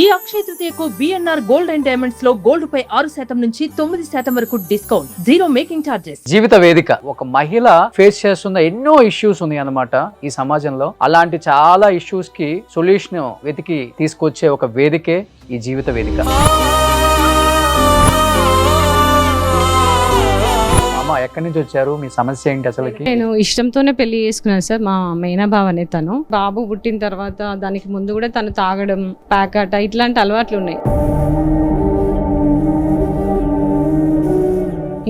ఈ అక్షయ తృతీయకు BNR gold and diamonds లో gold పై 6% నుంచి 9% వరకు డిస్కౌంట్, జీరో మేకింగ్ చార్జెస్. జీవిత వేదిక ఒక మహిళ ఫేస్ చేస్తున్న ఎన్నో ఇష్యూస్ ఉన్నాయి అన్నమాట ఈ సమాజంలో. అలాంటి చాలా ఇష్యూస్ కి సొల్యూషన్ వెతికి తీసుకొచ్చే ఒక వేదికే ఈ జీవిత వేదిక. ఎక్కడి నుంచి వచ్చారు, మీ సమస్య ఏంటి అసలుకి? నేను ఇష్టంతోనే పెళ్లి చేసుకున్నాను సార్. మా మేనా బావనే తను. బాబు పుట్టిన తర్వాత దానికి ముందు కూడా తను తాగడం, ప్యాకట ఇట్లాంటి అలవాట్లు ఉన్నాయి.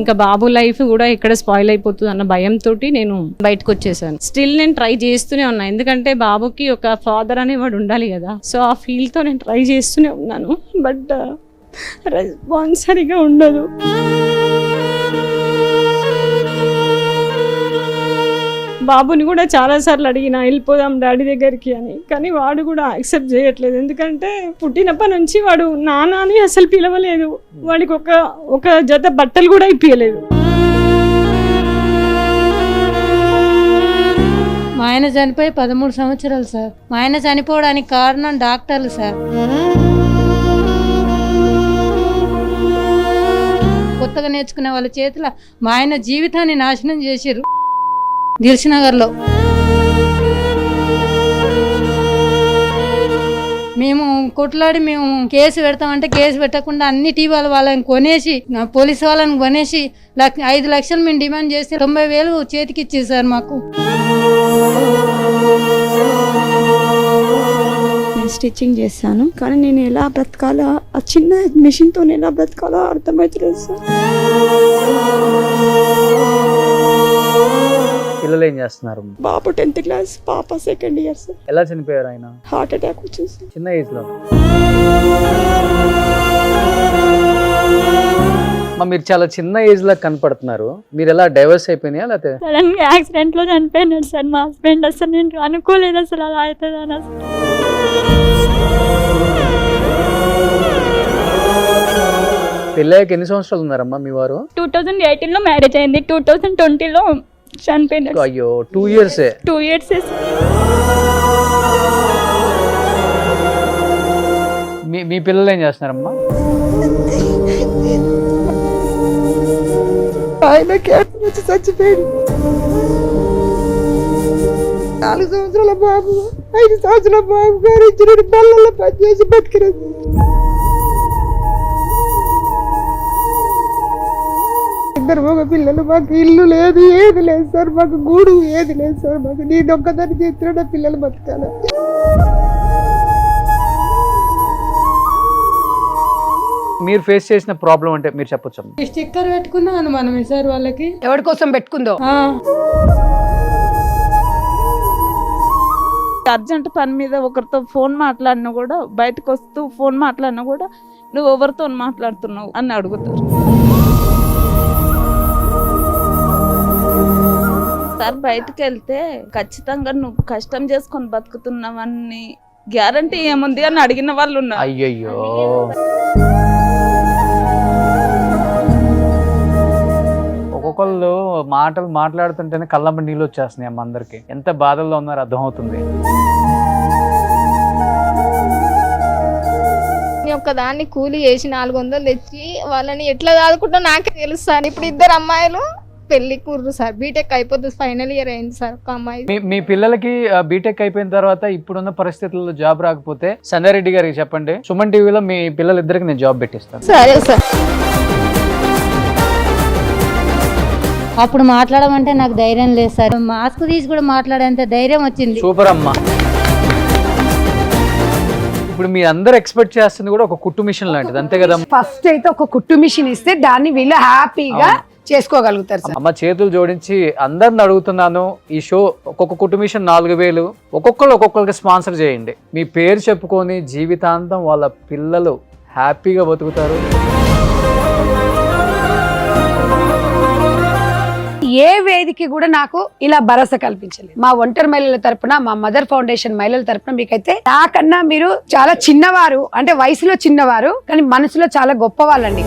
ఇంకా బాబు లైఫ్ కూడా ఎక్కడ స్పాయిల్ అయిపోతుంది అన్న భయంతో నేను బయటకు వచ్చేసాను. స్టిల్ నేను ట్రై చేస్తూనే ఉన్నా, ఎందుకంటే బాబుకి ఒక ఫాదర్ అనేవాడు ఉండాలి కదా. సో ఆ ఫీల్ తో నేను ట్రై చేస్తూనే ఉన్నాను, బట్ రెస్పాన్స్ సరిగా ఉండదు. బాబుని కూడా చాలా సార్లు అడిగిన వెళ్ళిపోదాం డాడీ దగ్గరికి అని, కానీ వాడు కూడా యాక్సెప్ట్ చేయట్లేదు. ఎందుకంటే పుట్టినప్పటి నుంచి వాడు నాన్న అని అసలు పిలవలేదు. వాడికి ఒక జత బట్టలు కూడా ఇప్పియలేదు. మా ఆయన చనిపోయి 13 సంవత్సరాలు సార్. మా ఆయన చనిపోవడానికి కారణం డాక్టర్లు సార్. కొత్తగా నేర్చుకునే వాళ్ళ చేతిలో మా ఆయన జీవితాన్ని నాశనం చేసిర్రు. దిల్సునగర్లో మేము కొట్లాడి మేము కేసు పెడతామంటే కేసు పెట్టకుండా అన్ని టీవీల వాళ్ళని కొనేసి, పోలీసు వాళ్ళని కొనేసి 5 లక్షలు మేము డిమాండ్ చేస్తే 90,000 చేతికి ఇచ్చేది సార్ మాకు. నేను స్టిచ్చింగ్ చేస్తాను, కానీ నేను ఎలా బ్రతకాలో, ఆ చిన్న మిషన్తో ఎలా బ్రతకాలో అర్థమవుతుంది సార్. పిల్లలు ఏం చేస్తున్నారు? బాబు 10th క్లాస్, పాప 2nd ఇయర్ సార్. ఎలా చనిపోయారు ఆయన? హార్ట్ అటాక్ వచ్చింది సార్, చిన్న ఏజ్ లో. మీరు చాలా చిన్న ఏజ్ లో కనపడుతున్నారు. మీరు ఎలా డైవర్స్ అయిపోయినాయా లేకపోతే? సడన్ గా యాక్సిడెంట్ లో చనిపోయినాడు సార్ మా హస్బెండ్. అసలు నేను అనుకోలేదు అసలు అలా అవుతుందని. అసలు పెళ్ళాక ఎన్ని సంవత్సరాలు ఉన్నారమ్మా మీ వారు? 2018 లో మ్యారేజ్ అయింది, 2020 లో చనిపోయినాడు. అయ్యో, 2 years. 2 years. మీ పిల్లలు ఏం చేస్తున్నారమ్మా? ఆయన క్యాన్సర్ వచ్చి చచ్చిపోయాడు. 4 సంవత్సరాల బాబు, 5 సంవత్సరాల బాబు గారు ఇచ్చిన బళ్ళల్లో పనిచేసి బతికినది. ఇద్దరు మగ పిల్లలు, మాకు ఇల్లు లేదు, ఏది లేదు సార్, మాకు గూడు ఏది లేదు సార్. మాకు నేను ఒక్కదాన్ని చేస్తున్నా పిల్లలు బతకాల. మీరు ఫేస్ చేసిన ప్రాబ్లం అంటే మీరు చెప్పొచ్చు. స్టిక్కర్ పెట్టుకున్నాను మనమే సార్ వాళ్ళకి. ఎవరి కోసం పెట్టుకుందో? అర్జెంట్ పని మీద ఒకరితో ఫోన్ మాట్లాడినా కూడా, బయటకు వస్తూ ఫోన్ మాట్లాడినా కూడా నువ్వు ఎవరితో మాట్లాడుతున్నావు అని అడుగుతారు సార్. బయటకు వెళ్తే ఖచ్చితంగా నువ్వు కష్టం చేసుకొని బతుకుతున్నావని గ్యారంటీ ఏముంది అని అడిగిన వాళ్ళు ఉన్నారు. అయ్యయ్యో, ఒక్కొక్కళ్ళు మాటలు మాట్లాడుతుంటేనే కళ్ళమ్మ నీళ్ళు వచ్చేస్తున్నాయి అమ్మ. అందరికి ఎంత బాధల్లో ఉన్నారో అర్థమవుతుంది. ఒక్కదాన్ని కూలి చేసి 400 తెచ్చి వాళ్ళని ఎట్లా దాదుకుంటా నాకే తెలుసు సార్. ఇప్పుడు 2 అమ్మాయిలు పెళ్లి కూర్రు సార్. బీటెక్ అయిపోతుంది, ఫైనల్ ఇయర్ అయింది సార్. ఒక అమ్మాయి. మీ పిల్లలకి బీటెక్ అయిపోయిన తర్వాత ఇప్పుడున్న పరిస్థితుల్లో జాబ్ రాకపోతే సంగారెడ్డి గారికి చెప్పండి, సుమన్ టీవీలో మీ పిల్లలిద్దరికి నేను జాబ్ పెట్టిస్తాను. సరే సార్. అప్పుడు మాట్లాడమంటే నాకు ధైర్యం లేదు సార్. మాస్క్ తీసి కూడా మాట్లాడేంత ధైర్యం వచ్చింది. సూపర్ అమ్మా. ఇప్పుడు మీ అందరు ఎక్స్పెక్ట్ చేస్తుంది కూడా ఒక కుట్టు మిషన్ లాంటిది, అంతే కదా? ఫస్ట్ అయితే ఒక కుట్టు మిషన్ ఇస్తే దాన్ని వీళ్ళు హ్యాపీగా చేసుకోగలుగుతారు సార్. అమ్మ చేతులు జోడించి అందరిని అడుగుతున్నాను, ఈ షో ఒక్కొక్క కుట్టు మిషన్ 4,000 ఒక్కొక్కరికి స్పాన్సర్ చేయండి. మీ పేరు చెప్పుకొని జీవితాంతం వాళ్ళ పిల్లలు హ్యాపీగా బతుకుతారు. ఏ వేదిక కూడా నాకు ఇలా భరోసా కల్పించలేదు. మా ఒంటరి మహిళల తరపున, మా మదర్ ఫౌండేషన్ మహిళల తరపున మీకైతే నాకన్నా మీరు చాలా చిన్నవారు, అంటే వయసులో చిన్నవారు కానీ మనసులో చాలా గొప్పవాళ్ళండి.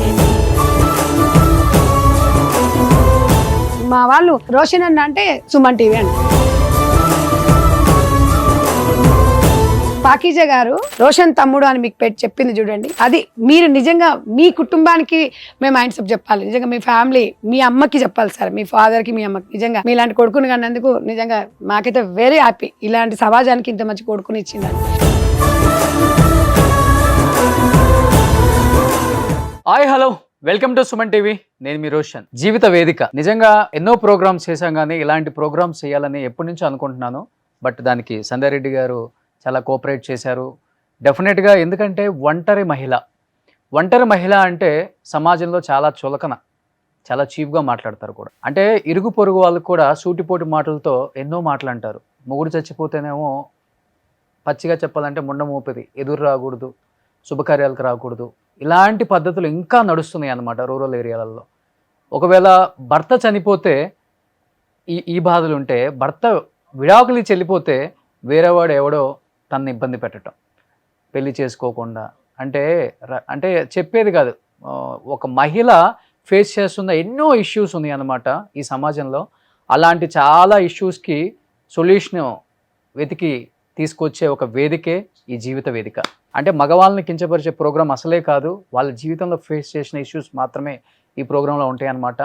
మా వాళ్ళు రోషన్ అన్న అంటే సుమన్ టీవీ అండి. పాకీజా గారు రోషన్ తమ్ముడు అని మీకు చెప్పింది చూడండి, అది మీరు నిజంగా మీ కుటుంబానికి మేము మైండ్ సెట్ చెప్పాలి, నిజంగా మీ ఫ్యామిలీ మీ అమ్మకి చెప్పాలి సార్, మీ ఫాదర్ కి మీ అమ్మకి. నిజంగా మీలాంటి కొడుకుని కన్నందుకు నిజంగా మాకైతే వెరీ హ్యాపీ, ఇలాంటి సమాజానికి ఇంత మంచి కొడుకుని ఇచ్చిందని. Hi hello, welcome to Suman TV. నేను మీ రోషన్. జీవిత వేదిక నిజంగా ఎన్నో ప్రోగ్రామ్స్ చేశాం, కానీ ఇలాంటి ప్రోగ్రామ్స్ చేయాలని ఎప్పటి నుంచో అనుకుంటున్నాను. బట్ దానికి సంధ్యా రెడ్డి గారు చాలా కోఆపరేట్ చేశారు డెఫినెట్గా. ఎందుకంటే ఒంటరి మహిళ అంటే సమాజంలో చాలా చులకన, చాలా చీప్గా మాట్లాడతారు కూడా. అంటే ఇరుగు పొరుగు వాళ్ళకు కూడా సూటిపోటి మాటలతో ఎన్నో మాటలు అంటారు. మొగుడు చచ్చిపోతేనేమో పచ్చిగా చెప్పాలంటే ముండ మోపేది, ఎదురు రాకూడదు, శుభకార్యాలకు రాకూడదు, ఇలాంటి పద్ధతులు ఇంకా నడుస్తున్నాయి అన్నమాట రూరల్ ఏరియాలలో. ఒకవేళ భర్త చనిపోతే ఈ బాధలు ఉంటే, భర్త విడాకులు చెల్లిపోతే వేరేవాడు ఎవడో తనని ఇబ్బంది పెట్టడం, పెళ్లి చేసుకోకుండా. అంటే చెప్పేది కాదు, ఒక మహిళ ఫేస్ చేస్తున్న ఎన్నో ఇష్యూస్ ఉన్నాయి అన్నమాట ఈ సమాజంలో. అలాంటి చాలా ఇష్యూస్కి సొల్యూషన్ వెతికి తీసుకొచ్చే ఒక వేదికే ఈ జీవిత వేదిక. అంటే మగవాళ్ళని కించపరిచే ప్రోగ్రాం అసలే కాదు, వాళ్ళ జీవితంలో ఫేస్ చేసిన ఇష్యూస్ మాత్రమే ఈ ప్రోగ్రాంలో ఉంటాయన్నమాట.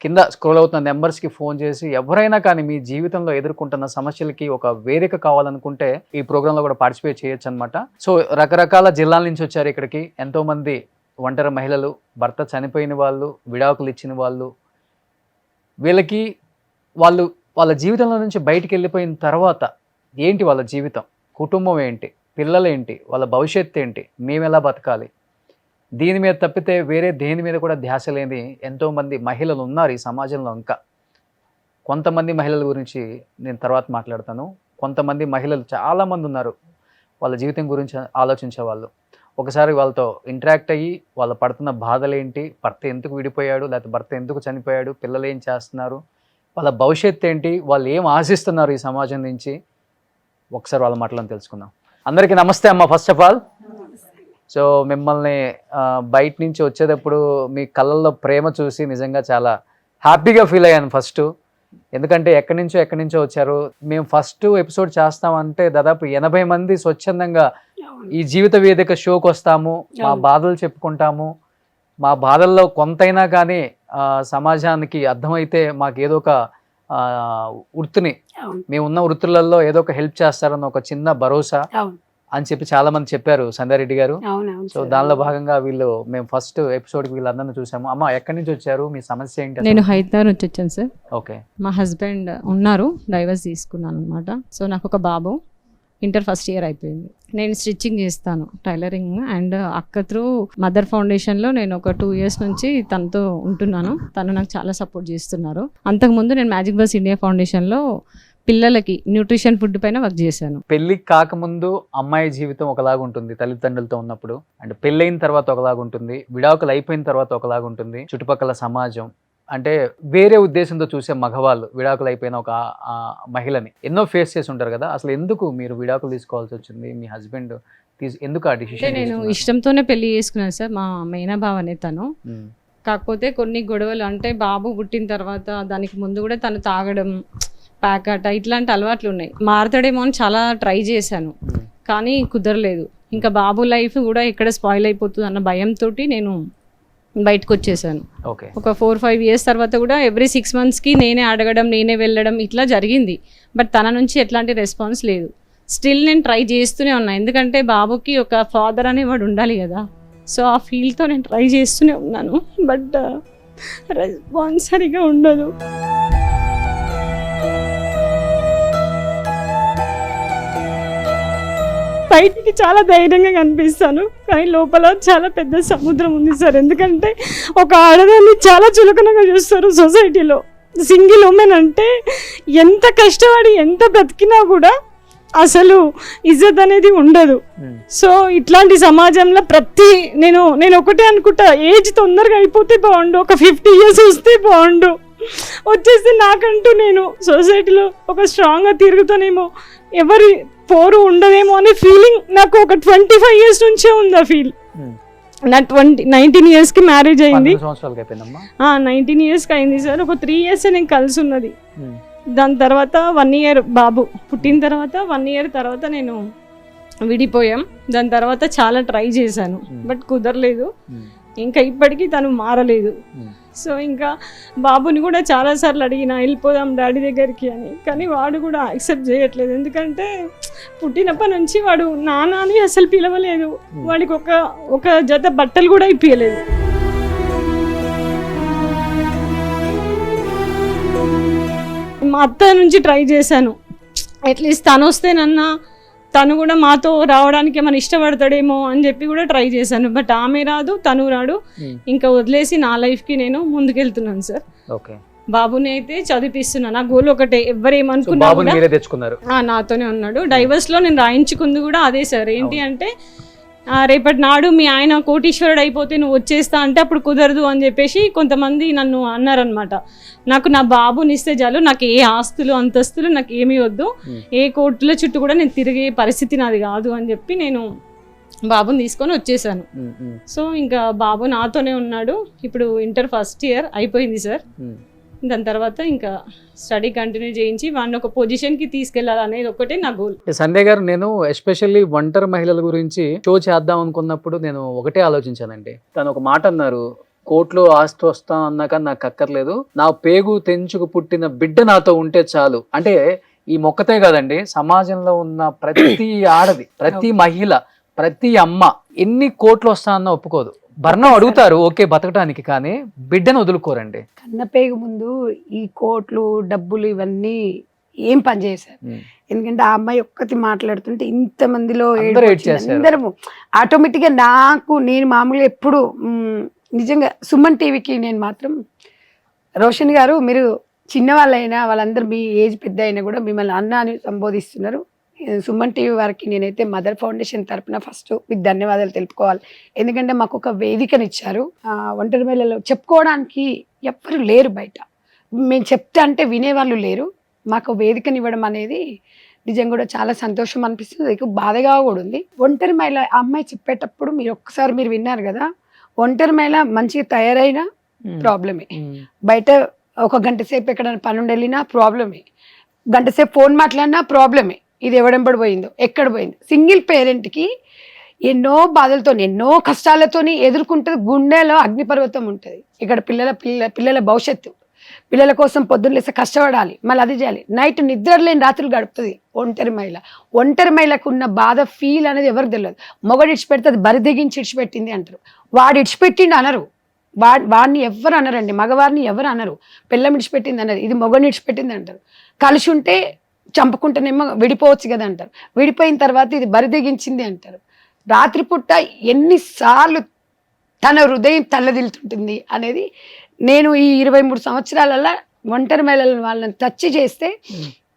కింద స్క్రోల్ అవుతున్న నెంబర్స్కి ఫోన్ చేసి ఎవరైనా కానీ మీ జీవితంలో ఎదుర్కొంటున్న సమస్యలకి ఒక వేదిక కావాలనుకుంటే ఈ ప్రోగ్రాంలో కూడా పార్టిసిపేట్ చేయొచ్చు అనమాట. సో రకరకాల జిల్లాల నుంచి వచ్చారు ఇక్కడికి ఎంతోమంది ఒంటరి మహిళలు, భర్త చనిపోయిన వాళ్ళు, విడాకులు ఇచ్చిన వాళ్ళు. వీళ్ళకి వాళ్ళ జీవితంలో నుంచి బయటికి వెళ్ళిపోయిన తర్వాత ఏంటి వాళ్ళ జీవితం, కుటుంబం ఏంటి, పిల్లలేంటి, వాళ్ళ భవిష్యత్తు ఏంటి, మేము ఎలా బతకాలి, దీని మీద తప్పితే వేరే దేని మీద కూడా ధ్యాస లేని ఎంతోమంది మహిళలు ఉన్నారు ఈ సమాజంలో. ఇంకా కొంతమంది మహిళల గురించి నేను తర్వాత మాట్లాడతాను. కొంతమంది మహిళలు చాలామంది ఉన్నారు వాళ్ళ జీవితం గురించి ఆలోచించే వాళ్ళు. ఒకసారి వాళ్ళతో ఇంటరాక్ట్ అయ్యి వాళ్ళ పడుతున్న బాధలేంటి, భర్త ఎందుకు విడిపోయాడు, లేకపోతే భర్త ఎందుకు చనిపోయాడు, పిల్లలు ఏం చేస్తున్నారు, వాళ్ళ భవిష్యత్తు ఏంటి, వాళ్ళు ఏం ఆశిస్తున్నారు ఈ సమాజం నుంచి, ఒకసారి వాళ్ళ మాటలను తెలుసుకుందాం. అందరికీ నమస్తే అమ్మ. ఫస్ట్ ఆఫ్ ఆల్ సో మిమ్మల్ని బయట నుంచి వచ్చేటప్పుడు మీ కళ్ళల్లో ప్రేమ చూసి నిజంగా చాలా హ్యాపీగా ఫీల్ అయ్యాను ఫస్ట్. ఎందుకంటే ఎక్కడి నుంచో వచ్చారు. మేము ఫస్ట్ ఎపిసోడ్ చేస్తామంటే దాదాపు 80 మంది స్వచ్ఛందంగా ఈ జీవిత వేదిక షోకి వస్తాము, మా బాధలు చెప్పుకుంటాము, మా బాధల్లో కొంతైనా కానీ సమాజానికి అర్థమైతే మాకు ఏదో ఒక వృత్తిని, మేము ఉన్న వృత్తులలో ఏదో ఒక హెల్ప్ చేస్తారన్న ఒక చిన్న భరోసా అని చెప్పి చాలా మంది చెప్పారు సంధ్యా రెడ్డి గారు. సో దానిలో భాగంగా మేము ఫస్ట్ ఎపిసోడ్కి వీళ్ళందరినీ చూసాము. అమ్మ ఎక్కడి నుంచి వచ్చారు, మీ సమస్య ఏంటి? నేను హైదరాబాద్ నుంచి వచ్చాను సార్. ఓకే. మా హస్బెండ్ ఉన్నారు, డైవర్స్ తీసుకున్నాను అనమాట. సో నాకు ఒక బాబు, ఇంటర్ ఫస్ట్ ఇయర్ అయిపోయింది. నేను స్టిచ్చింగ్ చేస్తాను, టైలరింగ్. అండ్ అక్క త్రూ మదర్ ఫౌండేషన్లో నేను ఒక 2 years నుంచి తనతో ఉంటున్నాను. తను నాకు చాలా సపోర్ట్ చేస్తున్నారు. అంతకుముందు నేను మ్యాజిక్ బస్ ఇండియా ఫౌండేషన్లో పిల్లలకి న్యూట్రిషన్ ఫుడ్ పైన వర్క్ చేశాను. పెళ్లి కాకముందు అమ్మాయి జీవితం ఒకలాగా ఉంటుంది తల్లిదండ్రులతో ఉన్నప్పుడు, అంటే పెళ్ళైన తర్వాత ఒకలాగా ఉంటుంది, విడాకులు అయిపోయిన తర్వాత ఒకలాగా ఉంటుంది. చుట్టుపక్కల సమాజం అంటే వేరే ఉద్దేశంతో చూసే మగవాళ్ళు విడాకులు అయిపోయిన ఒక మహిళని ఎన్నో ఫేస్ చేసి ఉంటారు కదా. అసలు ఎందుకు మీరు విడాకులు తీసుకోవాల్సి వచ్చింది, మీ హస్బెండ్ ఎందుకు ఆ డిసిషన్? నేను ఇష్టంతోనే పెళ్లి చేసుకున్నాను సార్. మా మేనా బావనే తను. కాకపోతే కొన్ని గొడవలు, అంటే బాబు పుట్టిన తర్వాత దానికి ముందు కూడా తను తాగడం, ప్యాకెట్ ఇట్లాంటి అలవాట్లు ఉన్నాయి. మారతాడేమో అని చాలా ట్రై చేశాను, కానీ కుదరలేదు. ఇంకా బాబు లైఫ్ కూడా ఎక్కడ స్పాయిల్ అయిపోతుంది అన్న భయంతో నేను బయటకు వచ్చేసాను. ఒక 4-5 years తర్వాత కూడా ఎవ్రీ 6 monthsకి నేనే అడగడం, నేనే వెళ్ళడం ఇట్లా జరిగింది. బట్ తన నుంచి ఎట్లాంటి రెస్పాన్స్ లేదు. స్టిల్ నేను ట్రై చేస్తూనే ఉన్నా, ఎందుకంటే బాబుకి ఒక ఫాదర్ అనేవాడు ఉండాలి కదా. సో ఆ ఫీల్తో నేను ట్రై చేస్తూనే ఉన్నాను, బట్ రెస్పాన్స్ సరిగా ఉండదు. బయటికి చాలా ధైర్యంగా కనిపిస్తాను, కానీ లోపల చాలా పెద్ద సముద్రం ఉంది సార్. ఎందుకంటే ఒక ఆడదాన్ని చాలా చులకనగా చూస్తారు సొసైటీలో. సింగిల్ ఉమెన్ అంటే ఎంత కష్టపడి ఎంత బ్రతికినా కూడా అసలు ఇజ్జత్ అనేది ఉండదు. సో ఇట్లాంటి సమాజంలో నేను ఒకటే అనుకుంటా, ఏజ్ తొందరగా అయిపోతే బాగుండు, ఒక 50 years వస్తే బాగుండు, వచ్చేస్తే నాకంటూ నేను సొసైటీలో ఒక స్ట్రాంగ్గా తిరుగుతానేమో, ఎవరి పోరు ఉండదేమో అనే ఫీలింగ్ నాకు ఒక 25 years నుంచే ఉంది. ఆ ఫీల్ నా 19 yearsకి మ్యారేజ్ అయింది. 19 yearsకి అయింది సార్. ఒక 3 years నేను కలిసి ఉన్నది. దాని తర్వాత 1 year బాబు పుట్టిన తర్వాత 1 year తర్వాత నేను విడిపోయాం. దాని తర్వాత చాలా ట్రై చేశాను, బట్ కుదరలేదు. ఇంకా ఇప్పటికీ తను మారలేదు. సో ఇంకా బాబుని కూడా చాలాసార్లు అడిగిన వెళ్ళిపోదాం డాడీ దగ్గరికి అని, కానీ వాడు కూడా యాక్సెప్ట్ చేయట్లేదు. ఎందుకంటే పుట్టినప్పటి నుంచి వాడు నాన్న అని అసలు పిలవలేదు. వాడికి ఒక జత బట్టలు కూడా ఇప్పియలేదు. మా అత్త నుంచి ట్రై చేశాను, అట్లీస్ట్ తను వస్తేనన్నా తను కూడా మాతో రావడానికి ఏమైనా ఇష్టపడతాడేమో అని చెప్పి కూడా ట్రై చేశాను. బట్ ఆమె రాదు, తను రాడు. ఇంకా వదిలేసి నా లైఫ్కి నేను ముందుకెళ్తున్నాను సార్. ఓకే, బాబుని అయితే చదివిస్తున్నాను. నా గోల్ ఒకటే, ఎవరేమనుకున్నా నాతోనే ఉన్నాడు. డైవర్స్లో నేను రాయించుకుంది కూడా అదే సార్. ఏంటి అంటే రేపటి నాడు మీ ఆయన కోటీశ్వరుడు అయిపోతే నువ్వు వచ్చేస్తా అంటే అప్పుడు కుదరదు అని చెప్పేసి కొంతమంది నన్ను అన్నారనమాట. నాకు నా బాబుని ఇస్తే చాలు, నాకు ఏ ఆస్తులు అంతస్తులు నాకు ఏమీ వద్దు, ఏ కోర్టుల చుట్టూ కూడా నేను తిరిగే పరిస్థితి నాది కాదు అని చెప్పి నేను బాబుని తీసుకొని వచ్చేసాను. సో ఇంకా బాబు నాతోనే ఉన్నాడు. ఇప్పుడు ఇంటర్ ఫస్ట్ ఇయర్ అయిపోయింది సార్. దాని తర్వాత ఇంకా స్టడీ కంటిన్యూ చేయించి వాడిని ఒక పొజిషన్కి తీసుకెళ్ళాలి అనేది ఒకటే నా గోల్. సంధ్య గారు, నేను ఎస్పెషల్లీ ఒంటరి మహిళల గురించి షో చేద్దాం అనుకున్నప్పుడు నేను ఒకటే ఆలోచించానండి. తను ఒక మాట అన్నారు, కోర్టులో ఆస్తి వస్తాం అన్నాక నాకు అక్కర్లేదు, నా పేగు తెంచుకు పుట్టిన బిడ్డ నాతో ఉంటే చాలు. అంటే ఈ మొక్కతే కాదండి, సమాజంలో ఉన్న ప్రతి ఆడది, ప్రతి మహిళ, ప్రతి అమ్మ ఎన్ని కోట్లు వస్తా అన్న ఒప్పుకోదు. భరణం అడుగుతారు ఓకే బతకడానికి, కానీ బిడ్డను వదులుకోరండి. కన్నపేగు ముందు ఈ కోట్లు డబ్బులు ఇవన్నీ ఏం పనిచేశారు. ఎందుకంటే ఆ అమ్మాయి ఒక్కటి మాట్లాడుతుంటే ఇంతమందిలో అందరము ఆటోమేటిక్ గా నేను మామూలుగా ఎప్పుడు నిజంగా సుమన్ టీవీకి నేను మాత్రం రోషన్ గారు, మీరు చిన్నవాళ్ళైనా వాళ్ళందరూ మీ ఏజ్ పెద్ద అయినా కూడా మిమ్మల్ని అన్న అని సంబోధిస్తున్నారు. సుమన్ టీవీ వారికి నేనైతే మదర్ ఫౌండేషన్ తరపున ఫస్ట్ మీకు ధన్యవాదాలు తెలుపుకోవాలి. ఎందుకంటే మాకు ఒక వేదికనిచ్చారు. ఒంటరి మహిళలు చెప్పుకోవడానికి ఎవ్వరు లేరు బయట, మేము చెప్తే అంటే వినేవాళ్ళు లేరు. మాకు వేదికనివ్వడం అనేది నిజంగా కూడా చాలా సంతోషం అనిపిస్తుంది, బాధగా కూడా ఉంది. ఒంటరి మహిళ అమ్మాయి చెప్పేటప్పుడు మీరు ఒక్కసారి మీరు విన్నారు కదా, ఒంటరి మహిళ మంచిగా తయారైనా ప్రాబ్లమే, బయట ఒక గంట సేపు ఎక్కడైనా పని వెళ్ళినా ప్రాబ్లమే, గంట సేపు ఫోన్ మాట్లాడినా ప్రాబ్లమే. ఇది ఎవడెంబడి పోయిందో ఎక్కడ పోయిందో. సింగిల్ పేరెంట్కి ఎన్నో బాధలతో ఎన్నో కష్టాలతోని ఎదుర్కొంటుంది. గుండెలో అగ్నిపర్వతం ఉంటుంది. ఇక్కడ పిల్లల భవిష్యత్తు, పిల్లల కోసం పొద్దున్న లేసి కష్టపడాలి, మళ్ళీ అది చేయాలి, నైట్ నిద్ర లేని రాత్రులు గడుపుతుంది ఒంటరి మహిళ. ఒంటరి మహిళకు ఉన్న బాధ ఫీల్ అనేది ఎవరికి తెలియదు. మొగడు ఇడిచిపెడితే అది బరిదెగించి ఇడిచిపెట్టింది అంటారు, వాడు ఇడిచిపెట్టిండు అనరు. వాడిని ఎవరు అనరండి, మగవారిని ఎవరు అనరు. పిల్లం ఇడిచిపెట్టింది అన్నారు, ఇది మొగని ఇడిచిపెట్టింది అంటారు. కలిసి ఉంటే చంపుకుంటేనేమో విడిపోవచ్చు కదా అంటారు, విడిపోయిన తర్వాత ఇది బరిదెగించింది అంటారు. రాత్రిపూట ఎన్నిసార్లు తన హృదయం తల్లదిల్తుంటుంది అనేది నేను ఈ 23 సంవత్సరాలలో ఒంటరి మహిళలను వాళ్ళని టచ్ చేస్తే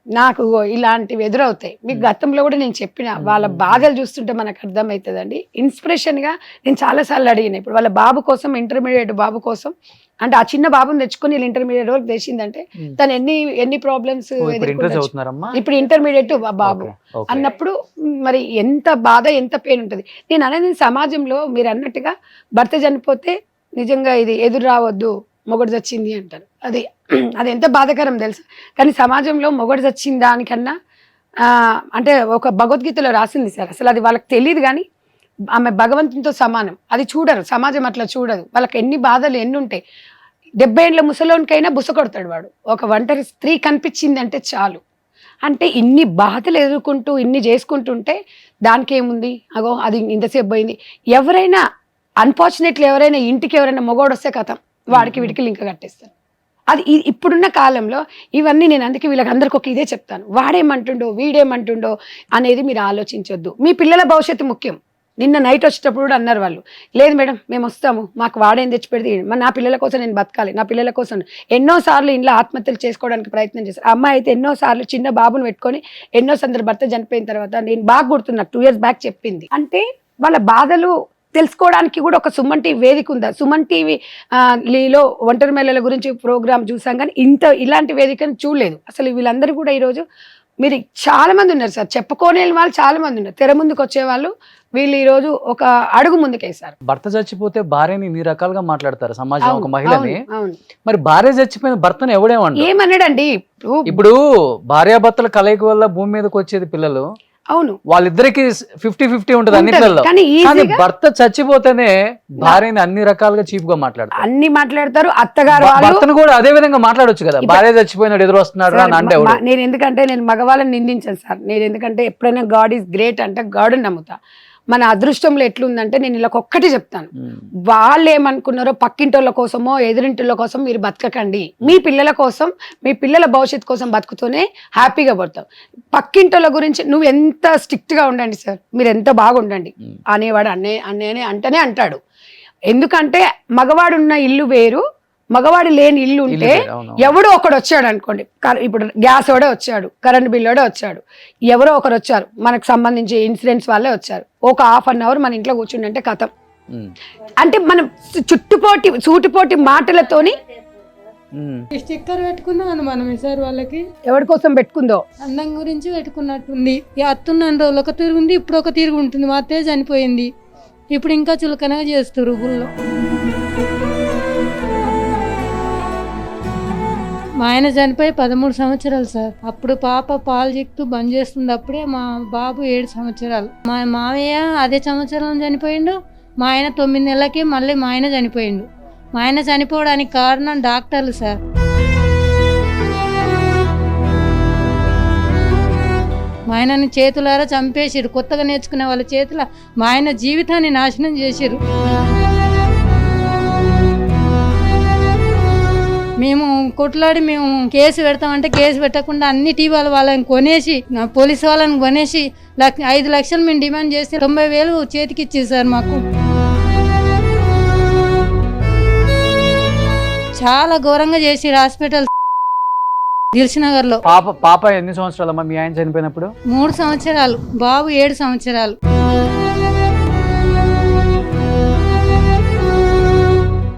నాకు ఇలాంటివి ఎదురవుతాయి. మీకు గతంలో కూడా నేను చెప్పిన, వాళ్ళ బాధలు చూస్తుంటే మనకు అర్థమవుతుందండి. ఇన్స్పిరేషన్గా నేను చాలాసార్లు అడిగిన, ఇప్పుడు వాళ్ళ బాబు కోసం, ఇంటర్మీడియట్ బాబు కోసం, అంటే ఆ చిన్న బాబుని తెచ్చుకొని వీళ్ళు ఇంటర్మీడియట్ వరకు తెచ్చిందంటే తను ఎన్ని ప్రాబ్లమ్స్ ఇప్పుడు ఇంటర్మీడియట్ బాబు అన్నప్పుడు మరి ఎంత బాధ ఎంత పెయిన్ ఉంటుంది. నేను అనేది సమాజంలో మీరు అన్నట్టుగా భర్త చనిపోతే నిజంగా ఇది ఎదురు రావద్దు, మొగడు చచ్చింది అంటారు. అది ఎంత బాధాకరం తెలుసు. కానీ సమాజంలో మొగడు చచ్చిన దానికన్నా అంటే ఒక భగవద్గీతలో రాసింది సార్, అసలు అది వాళ్ళకి తెలియదు, కానీ ఆమె భగవంతునితో సమానం. అది చూడరు, సమాజం అట్లా చూడదు. వాళ్ళకి ఎన్ని బాధలు ఎన్ని ఉంటాయి. 70 ఏళ్ళ ముసలోనికైనా బుస కొడతాడు వాడు. ఒక ఒంటరి స్త్రీ కనిపించింది అంటే చాలు. అంటే ఇన్ని బాధలు ఎదుర్కొంటూ ఇన్ని చేసుకుంటుంటే దానికి ఏముంది, అగో అది ఇంతసేపు పోయింది. ఎవరైనా అన్ఫార్చునేట్లీ ఎవరైనా ఇంటికి ఎవరైనా మొగోడు వస్తే కథం వాడికి వీడికి లింక్ కట్టేస్తారు. అది ఇప్పుడున్న కాలంలో ఇవన్నీ నేను అందుకే వీళ్ళకి అందరికి ఒక ఇదే చెప్తాను, వాడేమంటుండో వీడేమంటుండో అనేది మీరు ఆలోచించొద్దు. మీ పిల్లల భవిష్యత్తు ముఖ్యం. నిన్న నైట్ వచ్చేటప్పుడు కూడా అన్నారు వాళ్ళు, లేదు మేడం మేము వస్తాము, మాకు వాడేం తెచ్చి పెడితే నా పిల్లల కోసం నేను బతకాలి, నా పిల్లల కోసం. ఎన్నోసార్లు ఇంట్లో ఆత్మహత్యలు చేసుకోవడానికి ప్రయత్నం చేశారు. అమ్మాయి అయితే ఎన్నోసార్లు చిన్న బాబును పెట్టుకొని ఎన్నో సందర్భ భర్త చనిపోయిన తర్వాత నేను బాగా గుర్తున్నా 2 years బ్యాక్ చెప్పింది. అంటే వాళ్ళ బాధలు తెలుసుకోవడానికి కూడా ఒక సుమన్ టీవీ వేదిక ఉందా. సుమన్ టీవీ లీలో ఒంటరి మహిళల గురించి ప్రోగ్రామ్ చూసాం, కానీ ఇలాంటి వేదికను చూడలేదు అసలు. వీళ్ళందరూ కూడా ఈరోజు మీరు చాలా మంది ఉన్నారు సార్, చెప్పుకోనే వాళ్ళు చాలా మంది ఉన్నారు, తెర ముందుకు వచ్చేవాళ్ళు. వీళ్ళు ఈ రోజు ఒక అడుగు ముందుకేసారు. భర్త చచ్చిపోతే భార్యని ఇన్ని రకాలుగా మాట్లాడతారు సమాజం, ఒక మహిళని. మరి భార్య చచ్చిపోయిన భర్తను ఎవడేమన్నాడు, ఏమన్నాడండి? ఇప్పుడు భార్యాభర్తల కలయిక వల్ల భూమి మీదకి వచ్చేది పిల్లలు, అవును వాళ్ళిద్దరికి 50-50 ఉంటుంది ఉంటది. అన్నిట్లలో. కానీ కానీ ఈజీగా భర్త చచ్చిపోతేనే భార్యని అన్ని రకాలుగా చీప్ గా మాట్లాడతారు. అన్ని మాట్లాడతారు. అత్తగారు వాళ్ళు భర్తను కూడా అదే విధంగా మాట్లాడొచ్చు కదా, భార్య చచ్చిపోయినాడు ఎదురు వస్తున్నాడు అని అంటే ఎవడు? నేను ఎందుకంటే నేను మగవాళ్ళని నిందించాను సార్. నేను ఎందుకంటే ఎప్పుడైనా గాడ్ ఈజ్ గ్రేట్ అంటే గాడ్ని నమ్ముతా. మన అదృష్టంలో ఎట్లుందంటే నేను ఇలా ఒక్కటి చెప్తాను, వాళ్ళు ఏమనుకున్నారో పక్కింటోళ్ళ కోసమో ఎదురింటిళ్ళ కోసం మీరు బతకకండి. మీ పిల్లల కోసం, మీ పిల్లల భవిష్యత్తు కోసం బతుకుతూనే హ్యాపీగా పడతాం. పక్కింటోళ్ళ గురించి నువ్వు ఎంత స్ట్రిక్ట్ గా ఉండండి సార్, మీరు ఎంత బాగుండండి అనేవాడు అన్నయ్య అంటేనే అంటాడు. ఎందుకంటే మగవాడు ఉన్న ఇల్లు వేరు, మగవాడు లేని ఇల్లు ఉంటే ఎవడో ఒకడు వచ్చాడు అనుకోండి, ఇప్పుడు గ్యాస్ వాడే వచ్చాడు, కరెంట్ బిల్ వాడే వచ్చాడు, ఎవరో ఒకరు వచ్చారు, మనకు సంబంధించి ఇన్సూరెన్స్ వాళ్ళే వచ్చారు, ఒక ½ అన్ అవర్ మన ఇంట్లో కూర్చుంటే కథం. అంటే మనం సూటిపోటి మాటలతోని స్టిక్కర్ పెట్టుకున్నాను మనం సార్. వాళ్ళకి ఎవరి కోసం పెట్టుకుందో అందం గురించి పెట్టుకున్నట్టుంది. అత్తున్న రోజులు ఒక తిరుగు ఉంది, ఇప్పుడు ఒక తిరుగు ఉంటుంది. మా అత్తయ్య చనిపోయింది, ఇప్పుడు ఇంకా చులకనగా చేస్తారు ఊళ్ళో. మా ఆయన చనిపోయి 13 సంవత్సరాలు సార్. అప్పుడు పాప పాలు చెక్తూ బంద్ చేస్తుంది, అప్పుడే మా బాబు 7 సంవత్సరాలు. మా మావయ్య అదే సంవత్సరం చనిపోయిండు. మా ఆయన 9 నెలలకి మళ్ళీ మా ఆయన చనిపోయిండు. మా ఆయన చనిపోవడానికి కారణం డాక్టర్లు సార్. మా ఆయనని చేతులారా చంపేసిరు. కొత్తగా నేర్చుకునే వాళ్ళ చేతుల మా ఆయన జీవితాన్ని నాశనం చేసిరు. మేము కొట్లాడి మేము కేసు పెడతామంటే కేసు పెట్టకుండా అన్ని టీవీల వాళ్ళని కొనేసి, పోలీసు వాళ్ళని కొనేసి 5 లక్షలు మేము డిమాండ్ చేస్తే 90,000 చేతికి ఇచ్చేది సార్. మాకు చాలా ఘోరంగా చేసి హాస్పిటల్ దిల్సునగర్ లో. పాప ఎన్ని సంవత్సరాలమ్మా మీ ఆయన చనిపోయినప్పుడు? 3 సంవత్సరాలు, బాబు 7 సంవత్సరాలు.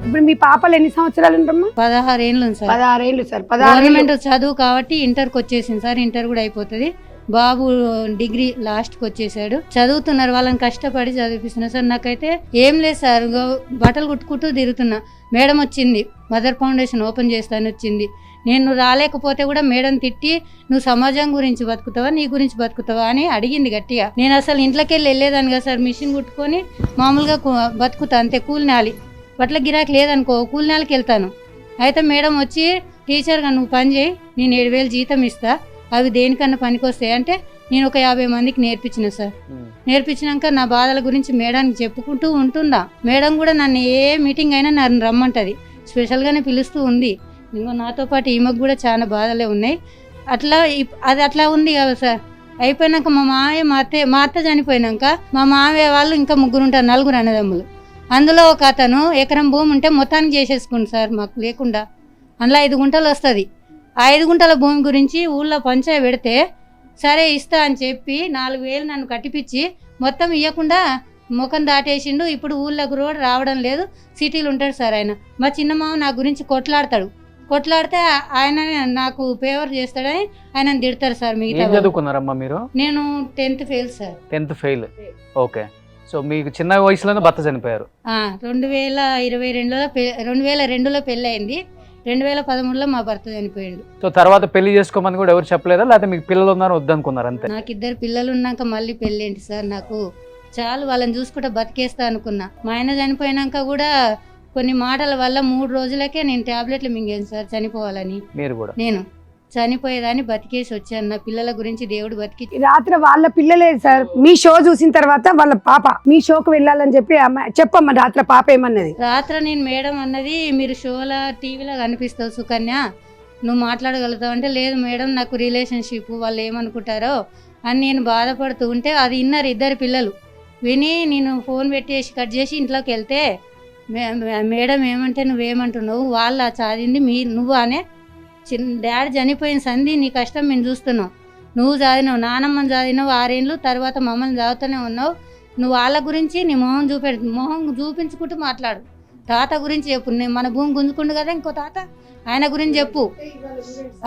ఇప్పుడు మీ పాపలు ఎన్ని సంవత్సరాలు ఉంటారమ్మా? 16 ఏళ్ళు సార్. 16 ఏళ్ళు సార్. గవర్నమెంట్ చదువు కాబట్టి ఇంటర్కి వచ్చేసింది సార్. ఇంటర్ కూడా అయిపోతుంది. బాబు డిగ్రీ లాస్ట్కి వచ్చేసాడు. చదువుతున్నారు, వాళ్ళని కష్టపడి చదివిస్తున్నారు సార్. నాకైతే ఏం లేదు సార్, బట్టలు కుట్టుకుంటూ తిరుగుతున్నా. మేడం వచ్చింది, మదర్ ఫౌండేషన్ ఓపెన్ చేస్తాను వచ్చింది. నేను రాలేకపోతే కూడా మేడం తిట్టి, నువ్వు సమాజం గురించి బతుకుతావా, నీ గురించి బతుకుతావా అని అడిగింది గట్టిగా. నేను అసలు ఇంట్లోకి వెళ్ళేదాన్ని కదా సార్. మిషన్ కుట్టుకొని మామూలుగా బతుకుతా అంతే. కూలినాలి బట్టల గిరాకీ లేదనుకో, కూలినాలకి వెళ్తాను. అయితే మేడం వచ్చి, టీచర్గా నువ్వు పని చేయి, నేను 7,000 జీతం ఇస్తా, అవి దేనికన్నా పనికొస్తాయి అంటే నేను ఒక 50 మందికి నేర్పించిన సార్. నేర్పించినాక నా బాధల గురించి మేడానికి చెప్పుకుంటూ ఉంటుందా. మేడం కూడా నన్ను ఏ మీటింగ్ అయినా నన్ను రమ్మంటుంది, స్పెషల్గానే పిలుస్తూ ఉంది. ఇంకో నాతో పాటు ఈమెకు కూడా చాలా బాధలే ఉన్నాయి. అది అట్లా ఉంది కదా సార్. అయిపోయినాక మా మావయ్య మా అత్త చనిపోయినాక మా మావయ్య వాళ్ళు ఇంకా 3 ఉంటారు, 4 అన్నదమ్ములు. అందులో ఒక అతను ఎకరం భూమి ఉంటే మొత్తానికి చేసేసుకుంది సార్. మాకు లేకుండా అందులో 5 గుంటలు వస్తుంది. ఆ 5 గుంటల భూమి గురించి ఊళ్ళో పంచాయ పెడితే సరే ఇస్తా అని చెప్పి 4,000 నన్ను కట్టిపించి మొత్తం ఇవ్వకుండా ముఖం దాటేసిండు. ఇప్పుడు ఊళ్ళోకి కూడా రావడం లేదు, సిటీలు ఉంటాడు సార్ ఆయన. మా చిన్నమామ నా గురించి కొట్లాడితే ఆయన నాకు ఫేవర్ చేస్తాడని ఆయన తిడతారు సార్. మిగతా చదువుకున్నారమ్మా మీరు? నేను 10th fail sir. 10th fail. Okay. So మీకు చిన్న వయసులోనే భర్త చనిపోయారు? 2002లో పెళ్ళి అయింది. 2013లో మా భర్త చనిపోయాడు. సో తర్వాత పెళ్లి చేసుకోమని కూడా ఎవరు చెప్పలేదా, లేకపోతే మీకు పిల్లలు ఉన్నారు వద్దనుకున్నారు అంతే? నాకు 2 పిల్లలు ఉన్నాక మళ్ళీ పెళ్ళి ఏంటి సార్, నాకు చాలు వాళ్ళని చూసుకుంటే బతికేస్తా అనుకున్నా. మా ఆయన చనిపోయినాక కూడా కొన్ని మాటల వల్ల 3 రోజులకే నేను టాబ్లెట్లు మింగాను సార్ చనిపోవాలని. మీరు కూడా? నేను చనిపోయేదాన్ని బతికేసి వచ్చాను. నా పిల్లల గురించి దేవుడు బతికి. రాత్రి వాళ్ళ పిల్లలే సార్ మీ షో చూసిన తర్వాత వాళ్ళ పాప మీ షోకి వెళ్ళాలని చెప్పి చెప్పమ్మా రాత్రి పాప ఏమన్నది? రాత్రి నేను మేడం అన్నది, మీరు షోలా టీవీలో కనిపిస్తావు సుకన్య, నువ్వు మాట్లాడగలుగుతావు అంటే, లేదు మేడం నాకు రిలేషన్షిప్, వాళ్ళు ఏమనుకుంటారో అని నేను బాధపడుతూ ఉంటే అది విన్నారు 2 పిల్లలు. విని నేను ఫోన్ పెట్టేసి కట్ చేసి ఇంట్లోకి వెళ్తే మేడం ఏమంటే నువ్వేమంటున్నావు, వాళ్ళ చదివింది నువ్వు అనే డాడీ చనిపోయిన సంధి నీ కష్టం మేము చూస్తున్నావు, నువ్వు చదివినావు, నానమ్మని చదివినావు 6 ఏళ్ళు, తర్వాత మమ్మల్ని చదువుతూనే ఉన్నావు, నువ్వు వాళ్ళ గురించి నీ మొహం చూపించుకుంటూ మాట్లాడు, తాత గురించి చెప్పు, నేను మన భూమి గుంజుకుండు కదా ఇంకో తాత, ఆయన గురించి చెప్పు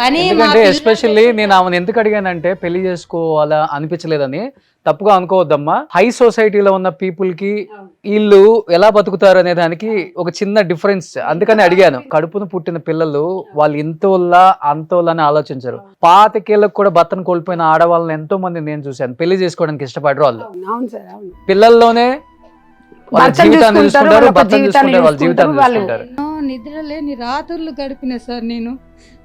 అని. ఎందుకంటే ఎస్పెషల్లీ నేను ఆమెను ఎందుకు అడిగానంటే పెళ్లి చేసుకోవాలా అనిపించలేదని తప్పుగా అనుకోవద్దమ్మా. హై సొసైటీలో ఉన్న పీపుల్ కి వీళ్ళు ఎలా బతుకుతారు అనే దానికి ఒక చిన్న డిఫరెన్స్, అందుకని అడిగాను. కడుపును పుట్టిన పిల్లలు వాళ్ళు ఇంతోల్లా అంతోల్లా అని ఆలోచించరు. పాతికేళ్ళకు కూడా భర్తను కోల్పోయిన ఆడవాళ్ళని ఎంతో మంది నేను చూశాను, పెళ్లి చేసుకోవడానికి ఇష్టపడరు వాళ్ళు. అవును సార్, అవును. పిల్లల్లోనే వాళ్ళ భర్తను జీవితాన్ని చూసుకుంటారు, చూసుకుంటారు, వాళ్ళ భర్తను జీవితాన్ని చూసుకుంటారు, వాళ్ళ జీవితాన్ని వాళ్ళు. చూసుకుంటారు. నిద్ర లేని రాత్రులు గడిపిన సార్, నేను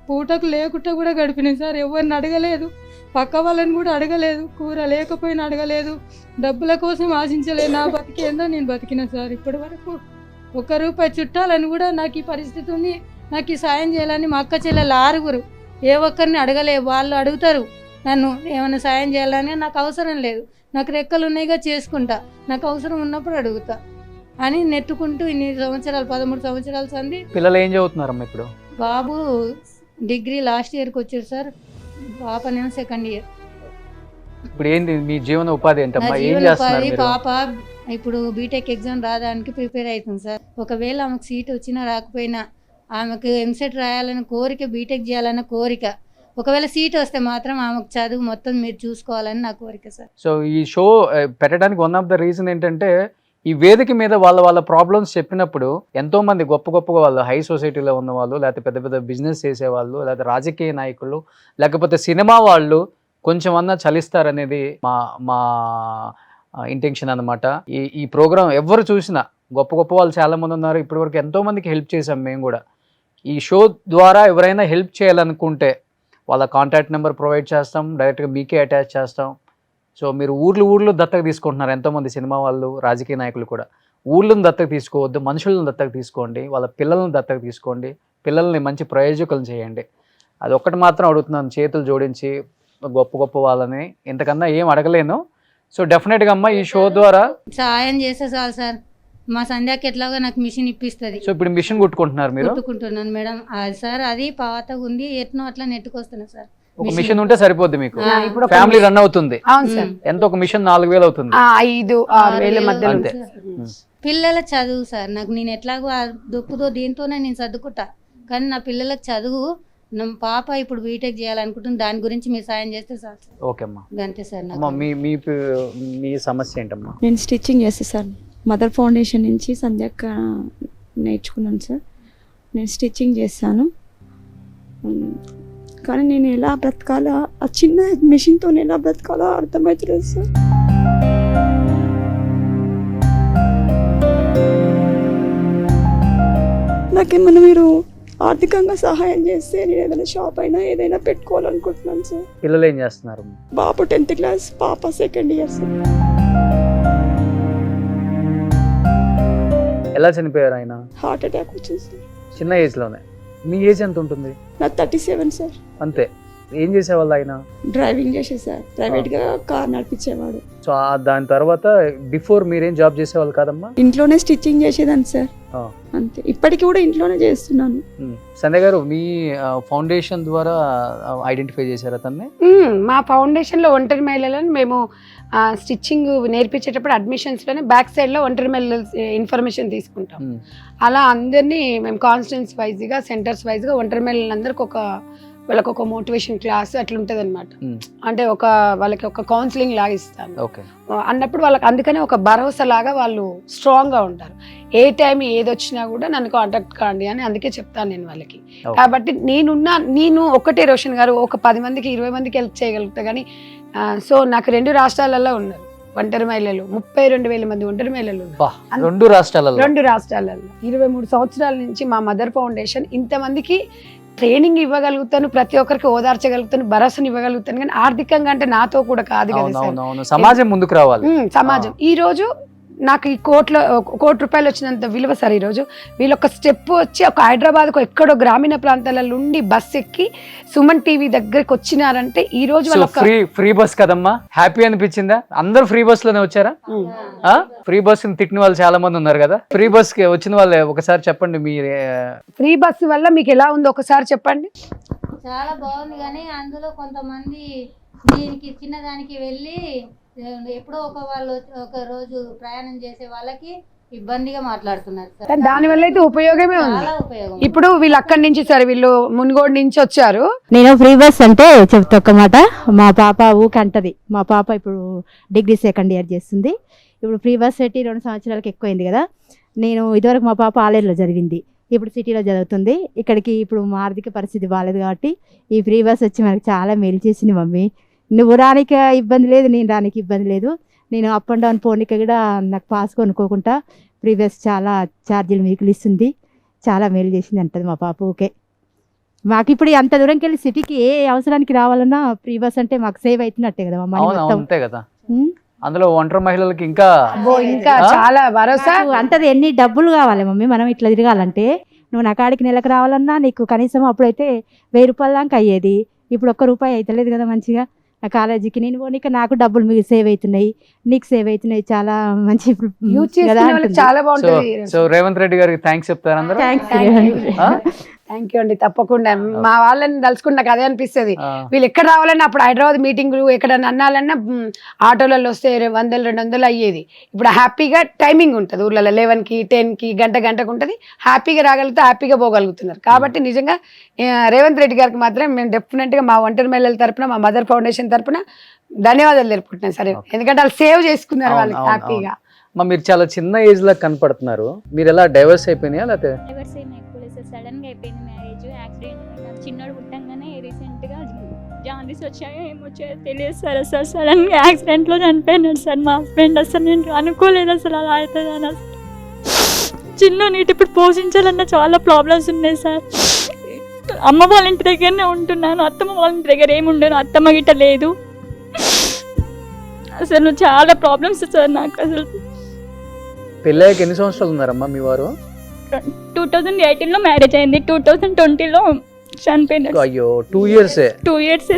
పూటకు లేకుండా కూడా గడిపిన సార్. ఎవరిని అడగలేదు, పక్క వాళ్ళని కూడా అడగలేదు, కూర లేకపోయినా అడగలేదు, డబ్బుల కోసం ఆశించలేదు. నా బతికేందో నేను బతికిన సార్. ఇప్పటి వరకు 1 రూపాయి చుట్టాలని కూడా నాకు ఈ పరిస్థితి ఉంది, నాకు ఈ సాయం చేయాలని మా అక్క చెల్లెలు 6 ఏ ఒక్కరిని అడగలేదు. వాళ్ళు అడుగుతారు నన్ను ఏమైనా సాయం చేయాలని, నాకు అవసరం లేదు, నాకు రెక్కలు ఉన్నాయిగా చేసుకుంటా, నాకు అవసరం ఉన్నప్పుడు అడుగుతా అని నెట్టుకుంటూ ఇన్ని సంవత్సరాలు 13 సంవత్సరాలు సంది. పిల్లలు ఏం చదువుతున్నారమ్మా ఇప్పుడు? బాబు డిగ్రీ లాస్ట్ ఇయర్కి వచ్చారు సార్, పాపనేమో 2nd ఇయర్. ఇప్పుడు ఏంది మీ జీవన ఉపాధి నా ఏంటమ్మా, ఏం జీవన చేస్తున్నారు ఉపాధి మీరు? పాప ఇప్పుడు బీటెక్ ఎగ్జామ్ రాయడానికి ప్రిపేర్ అవుతుంది సార్. ఒకవేళ ఆమెకు సీట్ వచ్చినా రాకపోయినా, ఆమెకు ఎంసెట్ రాయాలన్న కోరిక, బీటెక్ చేయాలన్న కోరిక. ఒకవేళ సీట్ వస్తే మాత్రం ఆమెకు చదువు మొత్తం మీరు చూసుకోవాలని నా కోరిక సార్. సో ఈ షో పెట్టడానికి వన్ ఆఫ్ ద రీజన్ ఏంటంటే, ఈ వేదిక మీద వాళ్ళ ప్రాబ్లమ్స్ చెప్పినప్పుడు ఎంతో మంది గొప్పగా వాళ్ళు హై సొసైటీలో ఉన్న వాళ్ళు, లేకపోతే పెద్ద పెద్ద బిజినెస్ చేసేవాళ్ళు, లేకపోతే రాజకీయ నాయకులు, లేకపోతే సినిమా వాళ్ళు కొంచెం అన్నా చలిస్తారనేది మా ఇంటెన్షన్ అనమాట. ఈ ప్రోగ్రామ్ ఎవరు చూసినా గొప్ప వాళ్ళు చాలా మంది ఉన్నారు. ఇప్పటివరకు ఎంతో మందికి హెల్ప్ చేసాం మేము కూడా. ఈ షో ద్వారా ఎవరైనా హెల్ప్ చేయాలనుకుంటే వాళ్ళ కాంటాక్ట్ నెంబర్ ప్రొవైడ్ చేస్తాం, డైరెక్ట్గా మీకే అటాచ్ చేస్తాం. సో మీరు ఊర్లు దత్తత తీసుకుంటున్నారు, ఎంతోమంది సినిమా వాళ్ళు, రాజకీయ నాయకులు కూడా. ఊళ్ళను దత్తత తీసుకోవద్దు, మనుషులను దత్తత తీసుకోండి, వాళ్ళ పిల్లలను దత్తత తీసుకోండి, పిల్లల్ని మంచి ప్రయోజకులను చేయండి. అది ఒక్కటి మాత్రం అడుగుతున్నాను, చేతులు జోడించి గొప్ప వాళ్ళని. ఇంతకన్నా ఏం అడగలేను. సో డెఫినెట్గా అమ్మ ఈ షో ద్వారా సాయం చేస్తే చాలు సార్. మా సంధ్యాకి ఎట్లాగో నాకు మిషన్ ఇప్పిస్తుంది. సో ఇప్పుడు మిషన్ కుట్టుకుంటున్నారు మీరు? కుట్టుకుంటున్నాను మేడం. అది సార్ అది పాతగా ఉంది, ఎట్నో అట్లా నెట్టుకొస్తున్నా సార్. ఒక మిషన్ ఉంటే సరిపోద్ది మీకు, ఇప్పుడు ఫ్యామిలీ రన్ అవుతుంది. అవును సార్. ఎంత ఒక మిషన్ 4,000 అవుతుంది, 5-6 వేల మధ్యలో అంతే. పిల్లల చదువు సార్, నాకు నేను ఎట్లాగో ఆ దుప్పుతో దీంతోనే నేను సర్దుకుంటా, కానీ నా పిల్లలకు చదువు, నా పాప ఇప్పుడు బీటెక్ చేయాలనుకుంటుంది, దాని గురించి మీరు సాయం చేస్తే సార్. ఓకే అమ్మా. అంతే సార్. అమ్మా మీ సమస్య ఏంటమ్మా? నేను స్టిచ్చింగ్ చేస్తాను సార్. మదర్ ఫౌండేషన్ నుంచి సంధ్యక్క నేర్చుకున్నాను సార్. నేను స్టిచ్చింగ్ చేస్తాను, కానీ నేను ఎలా బ్రతకాలో, ఆ చిన్న మెషిన్తో ఎలా బ్రతకాలో అర్థమవుతుంది సార్. నాకేమన్నా మీరు ఆర్థికంగా సహాయం చేస్తే నేను ఏదైనా షాప్ అయినా ఏదైనా పెట్టుకోవాలనుకుంటున్నాను సార్. పిల్లలు ఏం చేస్తున్నారు? బాబు 10th క్లాస్, పాప 2nd ఇయర్ సార్. ఎలా చనిపోయారు ఆయన? హార్ట్ అటాక్ వచ్చింది సార్, చిన్న ఏజ్ లోనే. మీ ఏజ్ ఎంత ఉంటుంది? నా 37 సార్. అంతే. ఏం చేసేవాళ్ళు ఆయన? డ్రైవింగ్ చేసే సార్, ప్రైవేట్గా కార్ నడిపించేవాడు. సో దాని తర్వాత బిఫోర్ మీరేం జాబ్ చేసేవాళ్ళు కాదమ్మా? ఇంట్లోనే స్టిచ్చింగ్ చేసేదాన్ని సార్, అంతే. ఇప్పటికి కూడా ఇంట్లోనే చేస్తున్నాను. సంధ్య గారు, మీ ఫౌండేషన్ ద్వారా ఐడెంటిఫై చేశారు అతన్ని? మా ఫౌండేషన్లో ఒంటరి మహిళలను మేము స్టిచ్చింగ్ నేర్పించేటప్పుడు అడ్మిషన్స్లోనే బ్యాక్ సైడ్లో ఒంటరి మహిళల ఇన్ఫర్మేషన్ తీసుకుంటాం. అలా అందరినీ మేము కాన్స్టిట్యున్సీ వైజ్గా, సెంటర్స్ వైజ్గా ఒంటరి మహిళలందరికీ వాళ్ళకి ఒక మోటివేషన్ క్లాస్ అట్లా ఉంటుంది అనమాట. అంటే వాళ్ళకి ఒక కౌన్సిలింగ్ లాగా ఇస్తాను అన్నప్పుడు వాళ్ళకి, అందుకనే ఒక భరోసా లాగా వాళ్ళు స్ట్రాంగ్గా ఉంటారు. ఏ టైం ఏది వచ్చినా కూడా నన్ను కాంటాక్ట్ కాండి అని అందుకే చెప్తాను నేను వాళ్ళకి. కాబట్టి నేను ఒకటే రోషన్ గారు ఒక 10 మందికి 20 మందికి హెల్ప్ చేయగలుగుతా. కానీ సో నాకు 2 రాష్ట్రాలలో ఉన్నారు ఒంటరి మహిళలు, 32,000 మంది ఒంటరి మహిళలు 2 రాష్ట్రాలలో. 2 రాష్ట్రాలలో 23 సంవత్సరాల నుంచి మా మదర్ ఫౌండేషన్ ఇంతమందికి ట్రైనింగ్ ఇవ్వగలుగుతాను, ప్రతి ఒక్కరికి ఓదార్చగలుగుతాను, భరోసాను ఇవ్వగలుగుతాను. కానీ ఆర్థికంగా అంటే నాతో కూడా కాదు కదా సార్. సమాజం ముందుకు రావాలి. సమాజం ఈ రోజు నాకు ఈ ₹1 కోటి వచ్చినంత విలువ సార్. ఈరోజు వీళ్ళు ఒక స్టెప్ వచ్చి ఒక హైదరాబాద్కు ఎక్కడో గ్రామీణ ప్రాంతాలలో ఉండి బస్ ఎక్కి సుమన్ టీవీ దగ్గరికి వచ్చినారంటే ఈ రోజు ఫ్రీ బస్ కదమ్మా. హ్యాపీ అనిపించిందా? అందరూ ఫ్రీ బస్ లోనే వచ్చారా? ఫ్రీ బస్ తిట్టిన వాళ్ళు చాలా మంది ఉన్నారు కదా. ఫ్రీ బస్ కి వచ్చిన వాళ్ళే ఒకసారి చెప్పండి, మీరే ఫ్రీ బస్ వల్ల మీకు ఎలా ఉందో ఒకసారి చెప్పండి. చాలా బాగుంది, కానీ అందులో కొంతమంది దీనికి చిన్నదానికి వెళ్ళి ఎప్పుడో ఒక రోజు ప్రయాణం చేసే వాళ్ళకి ఇబ్బందిగా మాట్లాడుతున్నారు సార్. కానీ దానివల్ల అయితే ఉపయోగమే ఉంది. చాలా ఉపయోగం. ఇప్పుడు వీళ్ళు అక్కడి నుంచి సరే వీళ్ళు మున్గోడు నుంచి వచ్చారు. నేను ఫ్రీ బస్ అంటే చెప్తా ఒక్క మాట. మా పాప ఊకంటది. మా పాప ఇప్పుడు డిగ్రీ సెకండ్ ఇయర్ చేస్తుంది. ఇప్పుడు ఫ్రీ బస్ పెట్టి 2 సంవత్సరాలకు ఎక్కువైంది కదా. నేను ఇదివరకు మా పాప ఆలేరులో చదివింది, ఇప్పుడు సిటీలో చదువుతుంది. ఇక్కడికి ఇప్పుడు మా ఆర్థిక పరిస్థితి బాగాలేదు కాబట్టి ఈ ఫ్రీ బస్ వచ్చి మనకి చాలా మేలు చేసింది మమ్మీ. నువ్వు రానికి ఇబ్బంది లేదు, నేను రానికి ఇబ్బంది లేదు. నేను అప్ అండ్ డౌన్ పోనీకి కూడా నాకు పాస్ కొనుక్కోకుండా ఫ్రీ బస్ చాలా ఛార్జీలు మిగిలిస్తుంది, చాలా మేలు చేసింది అంటది మా పాప. ఓకే, మాకు ఇప్పుడు అంత దూరంకి వెళ్ళి సిటీకి ఏ అవసరానికి రావాలన్నా ఫ్రీ బస్ అంటే మాకు సేవ్ అవుతున్నట్టే కదా మనీ మొత్తం. అంతే కదా. అందులో ఒంటరి మహిళలకి ఇంకా ఇంకా చాలా భరోసా. అంటది ఎన్ని డబ్బులు కావాలి మమ్మీ మనం ఇట్లా తిరగాలంటే. నువ్వు నా కాడికి నెలకు రావాలన్నా నీకు కనీసం అప్పుడైతే 1000 రూపాయల దాకా అయ్యేది, ఇప్పుడు ₹1 అవుతలేదు కదా. మంచిగా నా కాలేజీకి నేను పోనీక నాకు డబ్బులు మీకు సేవ్ అవుతున్నాయి, నీకు సేవ్ అవుతున్నాయి, చాలా మంచి యూజ్ చేసుకునే వాళ్ళకి చాలా బాగుంటుంది. సో రేవంత్ రెడ్డి గారికి థ్యాంక్స్ చెప్తారు అందరూ. థ్యాంక్ యూ అండి, తప్పకుండా. మా వాళ్ళని తలుచుకుంటే నాకు అదే అనిపిస్తుంది. వీళ్ళు ఎక్కడ రావాలన్నా అప్పుడు హైదరాబాద్ మీటింగ్లు ఎక్కడన్నా అన్నాలన్నా ఆటోలలో వస్తే 100-200 అయ్యేది. ఇప్పుడు హ్యాపీగా టైమింగ్ ఉంటుంది ఊర్లలో 11కి 10కి గంటకు ఉంటుంది. హ్యాపీగా రాగలిగితే హ్యాపీగా పోగలుగుతున్నారు. కాబట్టి నిజంగా రేవంత్ రెడ్డి గారికి మాత్రం మేము డెఫినెట్గా మా ఒంటరి మహిళల తరపున, మా మదర్ ఫౌండేషన్ తరపున ధన్యవాదాలు తెలుపుకుంటున్నాను. సరే, ఎందుకంటే వాళ్ళు సేవ్ చేసుకున్నారు వాళ్ళకి హ్యాపీగా. మీరు చాలా చిన్న ఏజ్ లా కనపడుతున్నారు. మీరు ఎలా డైవర్స్ అయిపోయినాయా లేకపోతే? డైవర్స్ ఏం అయిపోలేదు సార్, సడన్ గా అయిపోయింది మ్యారేజ్. యాక్సిడెంట్, చిన్నోడు పుట్టంగానే రీసెంట్ గా జాండీస్ వచ్చాయో ఏమొచ్చాయో తెలియదు సార్. అసలు సడన్ గా యాక్సిడెంట్ లో చనిపోయినాడు సార్ మా హస్బెండ్. అసలు నేను అనుకోలేదు అసలు అలా అవుతుందని. అసలు చిన్న నీటి ఇప్పుడు పోషించాలన్న చాలా ప్రాబ్లమ్స్ ఉన్నాయి సార్. అమ్మ వాళ్ళ ఇంటి దగ్గరనే ఉంటున్నాను, అత్తమ్మ వాళ్ళ ఇంటి దగ్గర ఏముండను, అత్తమ్మ గిట్ట లేదు. అసలు చాలా ప్రాబ్లమ్స్ సార్ నాకు. అసలు పెళ్ళాక ఎన్ని సంవత్సరాలు ఉన్నారమ్మా మీ వారు? 2018లో మ్యారేజ్ అయింది, 2020లో చనిపోయినాడు. అయ్యో, 2 years. 2 years.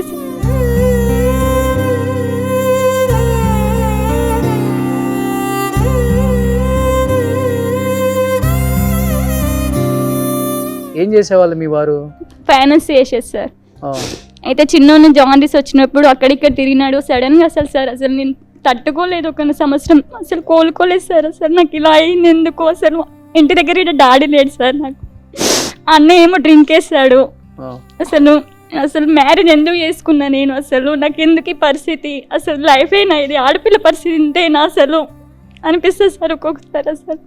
ఏం చేసేవాళ్ళు మీ వారు? ఫైనాన్స్ చేసేది సార్. అయితే చిన్న జాండీస్ వచ్చినప్పుడు అక్కడిక్కడ తిరిగినాడు. సడన్ గా అసలు నేను తట్టుకోలేదు. 1 సంవత్సరం అసలు కోలుకోలేదు సార్. అసలు నాకు ఇలా అయింది ఎందుకు? అసలు ఇంటి దగ్గర డాడీ లేడు సార్ నాకు. అన్న ఏమో డ్రింక్ వేస్తాడు. అసలు మ్యారేజ్ ఎందుకు చేసుకున్నా నేను? అసలు నాకు ఎందుకు ఈ పరిస్థితి? అసలు లైఫ్ అయినా ఇది ఆడపిల్ల పరిస్థితి ఇంతేనా అసలు అనిపిస్తుంది సార్ ఒక్కొక్కసారి. అసలు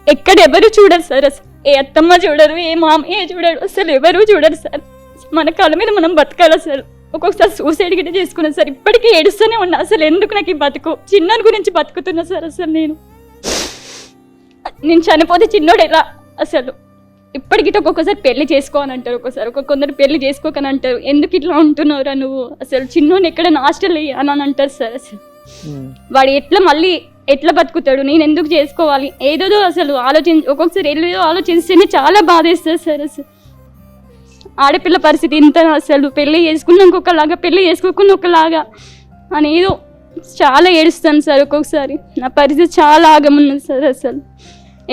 ఎక్కడ ఎవరు చూడరు సార్. అసలు ఏ అత్తమ్మ చూడరు, ఏ మామయ్య చూడరు, అసలు ఎవరు చూడరు సార్. మన కాళ్ళ మీద మనం బతకాలి. అసలు ఒక్కొక్కసారి సూసైడ్ గిట్ట చేసుకున్నాను సార్. ఇప్పటికీ ఏడుస్తూనే ఉన్నా. అసలు ఎందుకు నాకు ఈ బతుకు? చిన్నోడి గురించి బతుకుతున్నా సార్. అసలు నేను చనిపోతే చిన్నోడు ఎలా? అసలు ఇప్పటికిట ఒక్కొక్కసారి పెళ్లి చేసుకోని అంటారు, ఒక్కొక్కసారి కొందరు పెళ్లి చేసుకోకని అంటారు. ఎందుకు ఇట్లా ఉంటున్నావురా నువ్వు? అసలు చిన్నోని ఎక్కడ హాస్టల్ అని అంటారు సార్. అసలు వాడు ఎట్లా బతుకుతాడు? నేను ఎందుకు చేసుకోవాలి? ఏదో అసలు ఒక్కొక్కసారి ఏదో ఆలోచిస్తేనే చాలా బాధేస్తుంది సార్. అసలు ఆడపిల్ల పరిస్థితి ఇంత. అసలు పెళ్లి చేసుకున్నాక ఒకలాగా, పెళ్లి చేసుకోకుండా ఒకలాగా అని ఏదో చాలా ఏడుస్తాను సార్. ఒక్కొక్కసారి నా పరిస్థితి చాలా ఆగమున్నది సార్. అసలు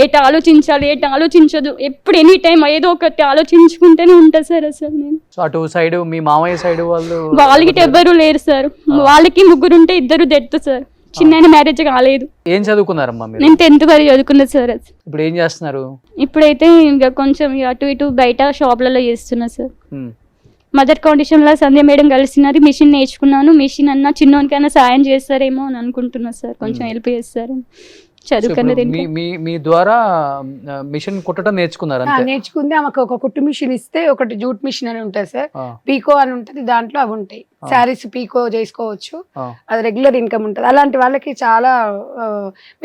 ఎటు ఆలోచించాలి, ఎటు ఆలోచించదు, ఎప్పుడు ఎనీ టైం ఏదో ఒకటి ఆలోచించుకుంటూనే ఉంటా సార్. అసలు నేను అటు సైడ్ మీ మామయ్య సైడ్ వాళ్ళకి ఎవ్వరు లేరు సార్. వాళ్ళకి 3 ఉంటే 2 డెత్ సార్. చిన్న మ్యారేజ్ కాలేదు. ఏం చదువుకున్నారమ్మా మీరు? నేను 10th వరకు చదువుకున్నా సార్. ఇప్పుడు ఏం చేస్తున్నారు? ఇప్పుడైతే ఇంకా కొంచెం అటు ఇటు బయట షాప్లలో చేస్తున్నా సార్. మదర్ ఫౌండేషన్ లో సంధ్య మేడం కలిసినారు. మిషన్ నేర్చుకున్నాను. మిషన్ అన్న చిన్నోనికైనా సాయం చేస్తారేమో అని అనుకుంటున్నా సార్. కొంచెం హెల్ప్ చేస్తారు. చదువుకున్నది మీ ద్వారా మిషన్ కుట్టడం నేర్చుకున్నారు? నేర్చుకుంది. ఆమెకు ఒక కుట్టు మిషన్ ఇస్తే, ఒకటి జూట్ మిషన్ అని ఉంటుంది సార్, పీకో అని ఉంటుంది. దాంట్లో అవి ఉంటాయి. శారీస్ పీకో చేసుకోవచ్చు, అది రెగ్యులర్ ఇన్కమ్ ఉంటుంది. అలాంటి వాళ్ళకి చాలా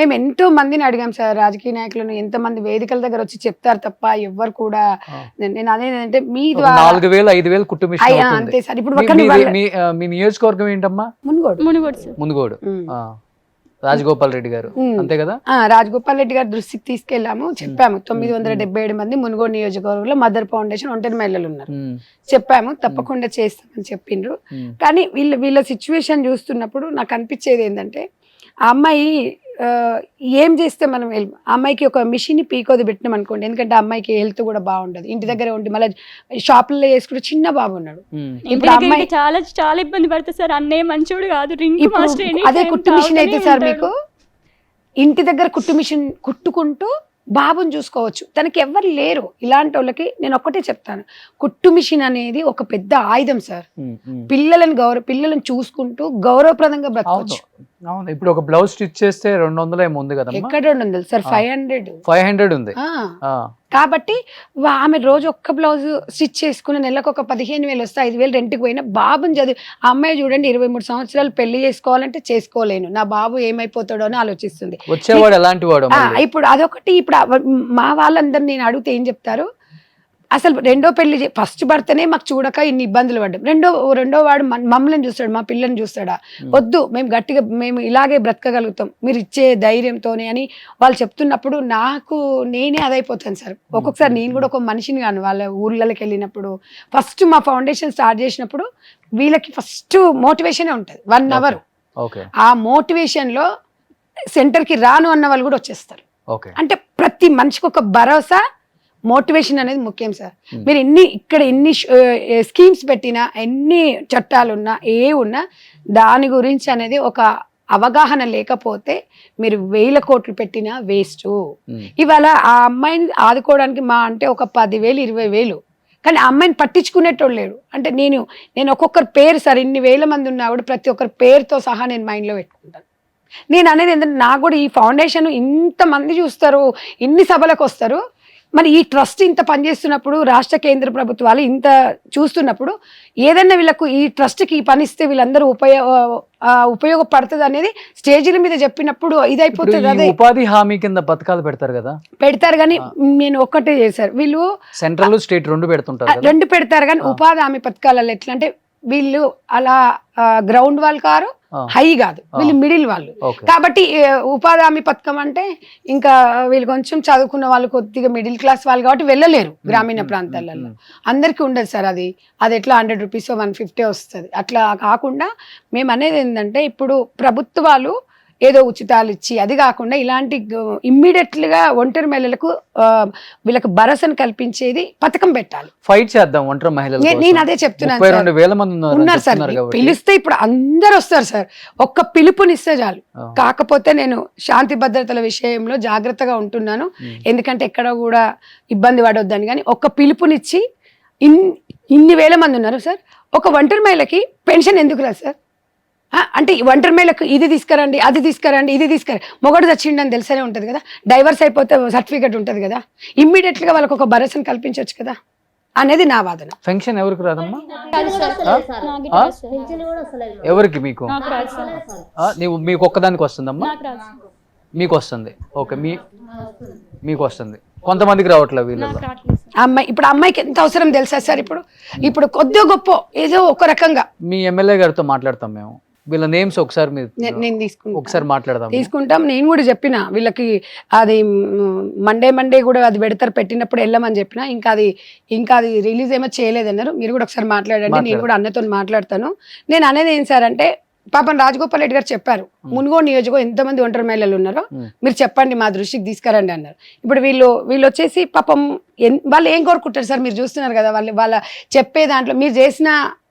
మేము ఎంతో మందిని అడిగాం సార్. రాజకీయ నాయకులను ఎంతమంది వేదికల దగ్గర వచ్చి చెప్తారు తప్ప ఎవ్వరు కూడా. నేను అదేంటంటే మీ ద్వారా 4000-5000 కుట్టు మిషన్ అంతే సార్. ఇప్పుడు మీ నియోజకవర్గం ఏంటమ్మా? మునుగోడు. రాజగోపాల్ రెడ్డి గారు అంతే కదా? రాజగోపాల్ రెడ్డి గారి దృష్టికి తీసుకెళ్లాము, చెప్పాము. 977 మంది మునుగోడు నియోజకవర్గంలో మదర్ ఫౌండేషన్ ఒంటరి మహిళలు ఉన్నారు. చెప్పాము, తప్పకుండా చేస్తామని చెప్పిండ్రు. కానీ వీళ్ళ సిచ్యువేషన్ చూస్తున్నప్పుడు నాకు అనిపించేది ఏంటంటే, ఆ అమ్మాయి ఏం చేస్తే మనం ఆ అమ్మాయికి ఒక మిషన్ పీకోది పెట్టినాం అనుకోండి. ఎందుకంటే ఆ అమ్మాయికి హెల్త్ కూడా బాగుండదు. ఇంటి దగ్గర ఉండి మళ్ళీ షాపులలో చేసుకుంటే చిన్న బాబు ఉన్నాడు. ఇప్పుడు అమ్మాయి చాలా చాలా ఇబ్బంది పడుతుంది సార్. అన్నయ్య మంచోడు కాదు. అదే కుట్టు మిషన్ అయితే సార్ మీకు ఇంటి దగ్గర కుట్టు మిషన్ కుట్టుకుంటూ బాబుని చూసుకోవచ్చు. తనకి ఎవరు లేరు. ఇలాంటి వాళ్ళకి నేను ఒక్కటే చెప్తాను, కుట్టు మిషన్ అనేది ఒక పెద్ద ఆయుధం సార్. పిల్లలను చూసుకుంటూ గౌరవప్రదంగా బ్రతకవచ్చు. అవును, ఇప్పుడు ఒక బ్లౌజ్ స్టిచ్ చేస్తే 200 ఏమో ఉంది కదా. ఎక్కడ 200 సార్, 500 ఉంది. కాబట్టి ఆమె రోజు ఒక్క బ్లౌజ్ స్టిచ్ చేసుకుని నెలకు ఒక 15,000 వస్తే 5,000 రెంట్కి పోయినా బాబుని చదివి, ఆ అమ్మాయి చూడండి 23 సంవత్సరాలు పెళ్లి చేసుకోవాలంటే చేసుకోలేను, నా బాబు ఏమైపోతాడో అని ఆలోచిస్తుంది. వచ్చేవాడు ఎలాంటి వాడు? ఇప్పుడు అదొకటి. ఇప్పుడు మా వాళ్ళందరూ నేను అడిగితే ఏం చెప్తారు, అసలు రెండో పెళ్లి ఫస్ట్ భర్తనే మాకు చూడక ఇన్ని ఇబ్బందులు పడ్డాం, రెండో వాడు మమ్మల్ని చూస్తాడు, మా పిల్లని చూస్తాడా? వద్దు, మేము ఇలాగే బ్రతకగలుగుతాం మీరు ఇచ్చే ధైర్యంతోనే అని వాళ్ళు చెప్తున్నప్పుడు నాకు నేనే అదైపోతాను సార్. ఒక్కొక్కసారి నేను కూడా ఒక మనిషిని కాను. వాళ్ళ ఊర్లకి వెళ్ళినప్పుడు ఫస్ట్ మా ఫౌండేషన్ స్టార్ట్ చేసినప్పుడు వీళ్ళకి ఫస్ట్ మోటివేషనే ఉంటుంది 1 hour. ఆ మోటివేషన్లో సెంటర్కి రాను అన్న వాళ్ళు కూడా వచ్చేస్తారు. అంటే ప్రతి మనిషికి ఒక భరోసా, మోటివేషన్ అనేది ముఖ్యం సార్. మీరు ఎన్ని స్కీమ్స్ పెట్టినా, ఎన్ని చట్టాలున్నా, ఉన్నా దాని గురించి అనేది ఒక అవగాహన లేకపోతే మీరు 1000 కోట్లు పెట్టినా వేస్ట్. ఇవాళ ఆ అమ్మాయిని ఆదుకోవడానికి మా అంటే ఒక 10,000 20,000, కానీ ఆ అమ్మాయిని పట్టించుకునేటోళ్ళు లేడు. అంటే నేను ఒక్కొక్కరి పేరు సార్, ఇన్ని వేల మంది ఉన్నా కూడా ప్రతి ఒక్కరి పేరుతో సహా నేను మైండ్లో పెట్టుకుంటాను. నేను అనేది ఏంటంటే నాకు కూడా ఈ ఫౌండేషన్ ఇంతమంది చూస్తారు, ఇన్ని సభలకు వస్తారు, మరి ఈ ట్రస్ట్ ఇంత పనిచేస్తున్నప్పుడు, రాష్ట్ర కేంద్ర ప్రభుత్వాలు ఇంత చూస్తున్నప్పుడు ఏదైనా వీళ్ళకు ఈ ట్రస్ట్కి ఈ పని ఇస్తే వీళ్ళందరూ ఉపయోగపడుతుంది అనేది స్టేజీల మీద చెప్పినప్పుడు ఇదైపోతుంది. అదే ఉపాధి హామీ కింద పథకాలు పెడతారు కానీ నేను ఒక్కటే చేశారు, వీళ్ళు సెంట్రల్ స్టేట్ 2 పెడతారు కానీ ఉపాధి హామీ పథకాలలో ఎట్లా అంటే వీళ్ళు అలా గ్రౌండ్ వాళ్ళు కారు, హై కాదు, వీళ్ళు మిడిల్ వాళ్ళు. కాబట్టి ఉపాధి హామీ పథకం అంటే ఇంకా వీళ్ళు కొంచెం చదువుకున్న వాళ్ళు, కొద్దిగా మిడిల్ క్లాస్ వాళ్ళు కాబట్టి వెళ్ళలేరు గ్రామీణ ప్రాంతాలలో. అందరికీ ఉండదు సార్ అది ఎట్లా 100 రూపీస్ 150 వస్తుంది. అట్లా కాకుండా మేము అనేది ఏంటంటే ఇప్పుడు ప్రభుత్వాలు ఏదో ఉచితాలు ఇచ్చి అది కాకుండా ఇలాంటి ఇమ్మీడియట్లుగా ఒంటరి మహిళలకు వీళ్ళకి భరోసాను కల్పించేది పథకం పెట్టాలి. ఫైట్ చేద్దాం ఒంటరి మహిళలు. నేను అదే చెప్తున్నాను, 32,000 మంది ఉన్నారు సార్. పిలిస్తే ఇప్పుడు అందరు వస్తారు సార్, ఒక్క పిలుపునిస్తే చాలు. కాకపోతే నేను శాంతి భద్రతల విషయంలో జాగ్రత్తగా ఉంటున్నాను, ఎందుకంటే ఎక్కడ కూడా ఇబ్బంది పడొద్దని. కానీ ఒక్క పిలుపునిచ్చి ఇన్ని వేల మంది ఉన్నారు సార్, ఒక ఒంటరి మహిళకి పెన్షన్ ఎందుకు రాదు సార్? అంటే ఒంటరి మహిళకు ఇది తీసుకురండి, అది తీసుకురండి, ఇది తీసుకురండి. మొగడు చచ్చిండని తెలిసే ఉంటుంది కదా, డైవర్స్ అయిపోతే సర్టిఫికేట్ ఉంటుంది కదా, ఇమ్మీడియట్గా వాళ్ళకి ఒక భరోసాను కల్పించవచ్చు కదా అనేది నా వాదన. పెన్షన్ ఎవరికి రాదమ్మా? ఎవరికి? మీకు ఒక్కదానికి వస్తుందమ్మా? మీకు వస్తుంది. ఓకే, మీకు వస్తుంది, కొంతమందికి రావట్లేదు. వీళ్ళు అమ్మాయికి ఎంత అవసరం తెలుసా సార్? ఇప్పుడు కొద్దిగా గొప్ప ఏదో ఒక రకంగా మీ ఎమ్మెల్యే గారితో మాట్లాడతాం మేము, వీళ్ళ నేమ్స్ ఒకసారి తీసుకుంటాం. నేను కూడా చెప్పిన వీళ్ళకి అది మండే కూడా అది పెడతారు, పెట్టినప్పుడు వెళ్ళమని చెప్పిన. ఇంకా అది రిలీజ్ ఏమో చేయలేదన్నారు. మీరు కూడా ఒకసారి మాట్లాడండి, నేను కూడా అన్నతో మాట్లాడతాను. నేను అనేది ఏం సార్ అంటే, పాపం రాజగోపాల్ రెడ్డి గారు చెప్పారు, మునుగోడు నియోజకవర్గం ఎంతమంది ఒంటరి మహిళలు ఉన్నారో మీరు చెప్పండి, మా దృష్టికి తీసుకురండి అన్నారు. ఇప్పుడు వీళ్ళు వచ్చేసి పాపం వాళ్ళు ఏం కోరుకుంటారు సార్? మీరు చూస్తున్నారు కదా, వాళ్ళ చెప్పే దాంట్లో మీరు చేసిన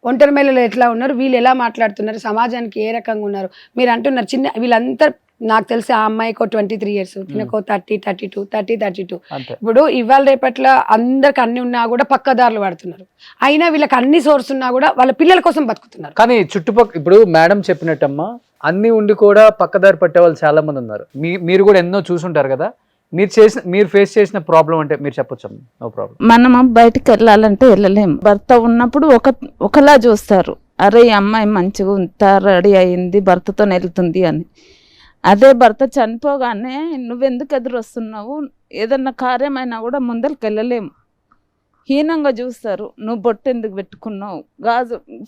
ఒంటరి మహిళలు ఎట్లా ఉన్నారు, వీళ్ళు ఎలా మాట్లాడుతున్నారు, సమాజానికి ఏ రకంగా ఉన్నారు మీరు అంటున్నారు. వీళ్ళంతా నాకు తెలిసి ఆ అమ్మాయికో 23 years, ఈయనకో 30, 32. ఇప్పుడు ఇవాళ రేపట్ల అందరికి అన్ని ఉన్నా కూడా పక్కదారులు పడుతున్నారు, అయినా వీళ్ళకి అన్ని సోర్స్ ఉన్నా కూడా వాళ్ళ పిల్లల కోసం బతుకుతున్నారు. కానీ చుట్టుపక్కల ఇప్పుడు మేడం చెప్పినట్టమ్మా అన్ని ఉండి కూడా పక్కదారి పట్టే వాళ్ళు చాలా మంది ఉన్నారు. మీరు కూడా ఎన్నో చూసుంటారు కదా, మీరు ఫేస్ చేసిన ప్రాబ్లం అంటే మీరు చెప్పొచ్చు. No problem. మనం బయటకు వెళ్ళాలంటే వెళ్ళలేము. భర్త ఉన్నప్పుడు ఒకలా చూస్తారు, అరే ఈ అమ్మాయి మంచిగా ఉంతా రెడీ అయింది భర్తతో వెళ్తుంది అని. అదే భర్త చనిపోగానే నువ్వెందుకు ఎదురొస్తున్నావు, ఏదన్నా కార్యమైనా కూడా ముందరికి వెళ్ళలేము, హీనంగా చూస్తారు. నువ్వు బొట్టు ఎందుకు పెట్టుకున్నావు,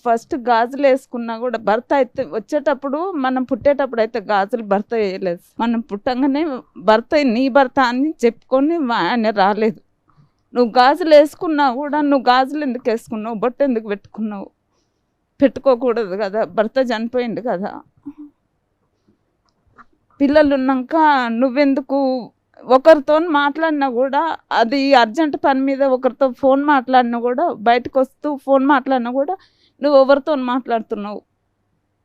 ఫస్ట్ గాజులు వేసుకున్నా కూడా భర్త అయితే వచ్చేటప్పుడు, మనం పుట్టేటప్పుడు అయితే గాజులు భర్త వేయలేదు, మనం పుట్టంగానే నీ భర్త అని చెప్పుకొని ఆయన రాలేదు. నువ్వు గాజులు వేసుకున్నా కూడా నువ్వు గాజులు ఎందుకు వేసుకున్నావు, బొట్టు ఎందుకు పెట్టుకున్నావు, పెట్టుకోకూడదు కదా, భర్త చనిపోయింది కదా. పిల్లలు ఉన్నాక నువ్వెందుకు, ఒకరితో మాట్లాడినా కూడా అది అర్జెంట్ పని మీద ఒకరితో ఫోన్ మాట్లాడినా కూడా, బయటకు వస్తూ ఫోన్ మాట్లాడినా కూడా నువ్వు ఎవరితో మాట్లాడుతున్నావు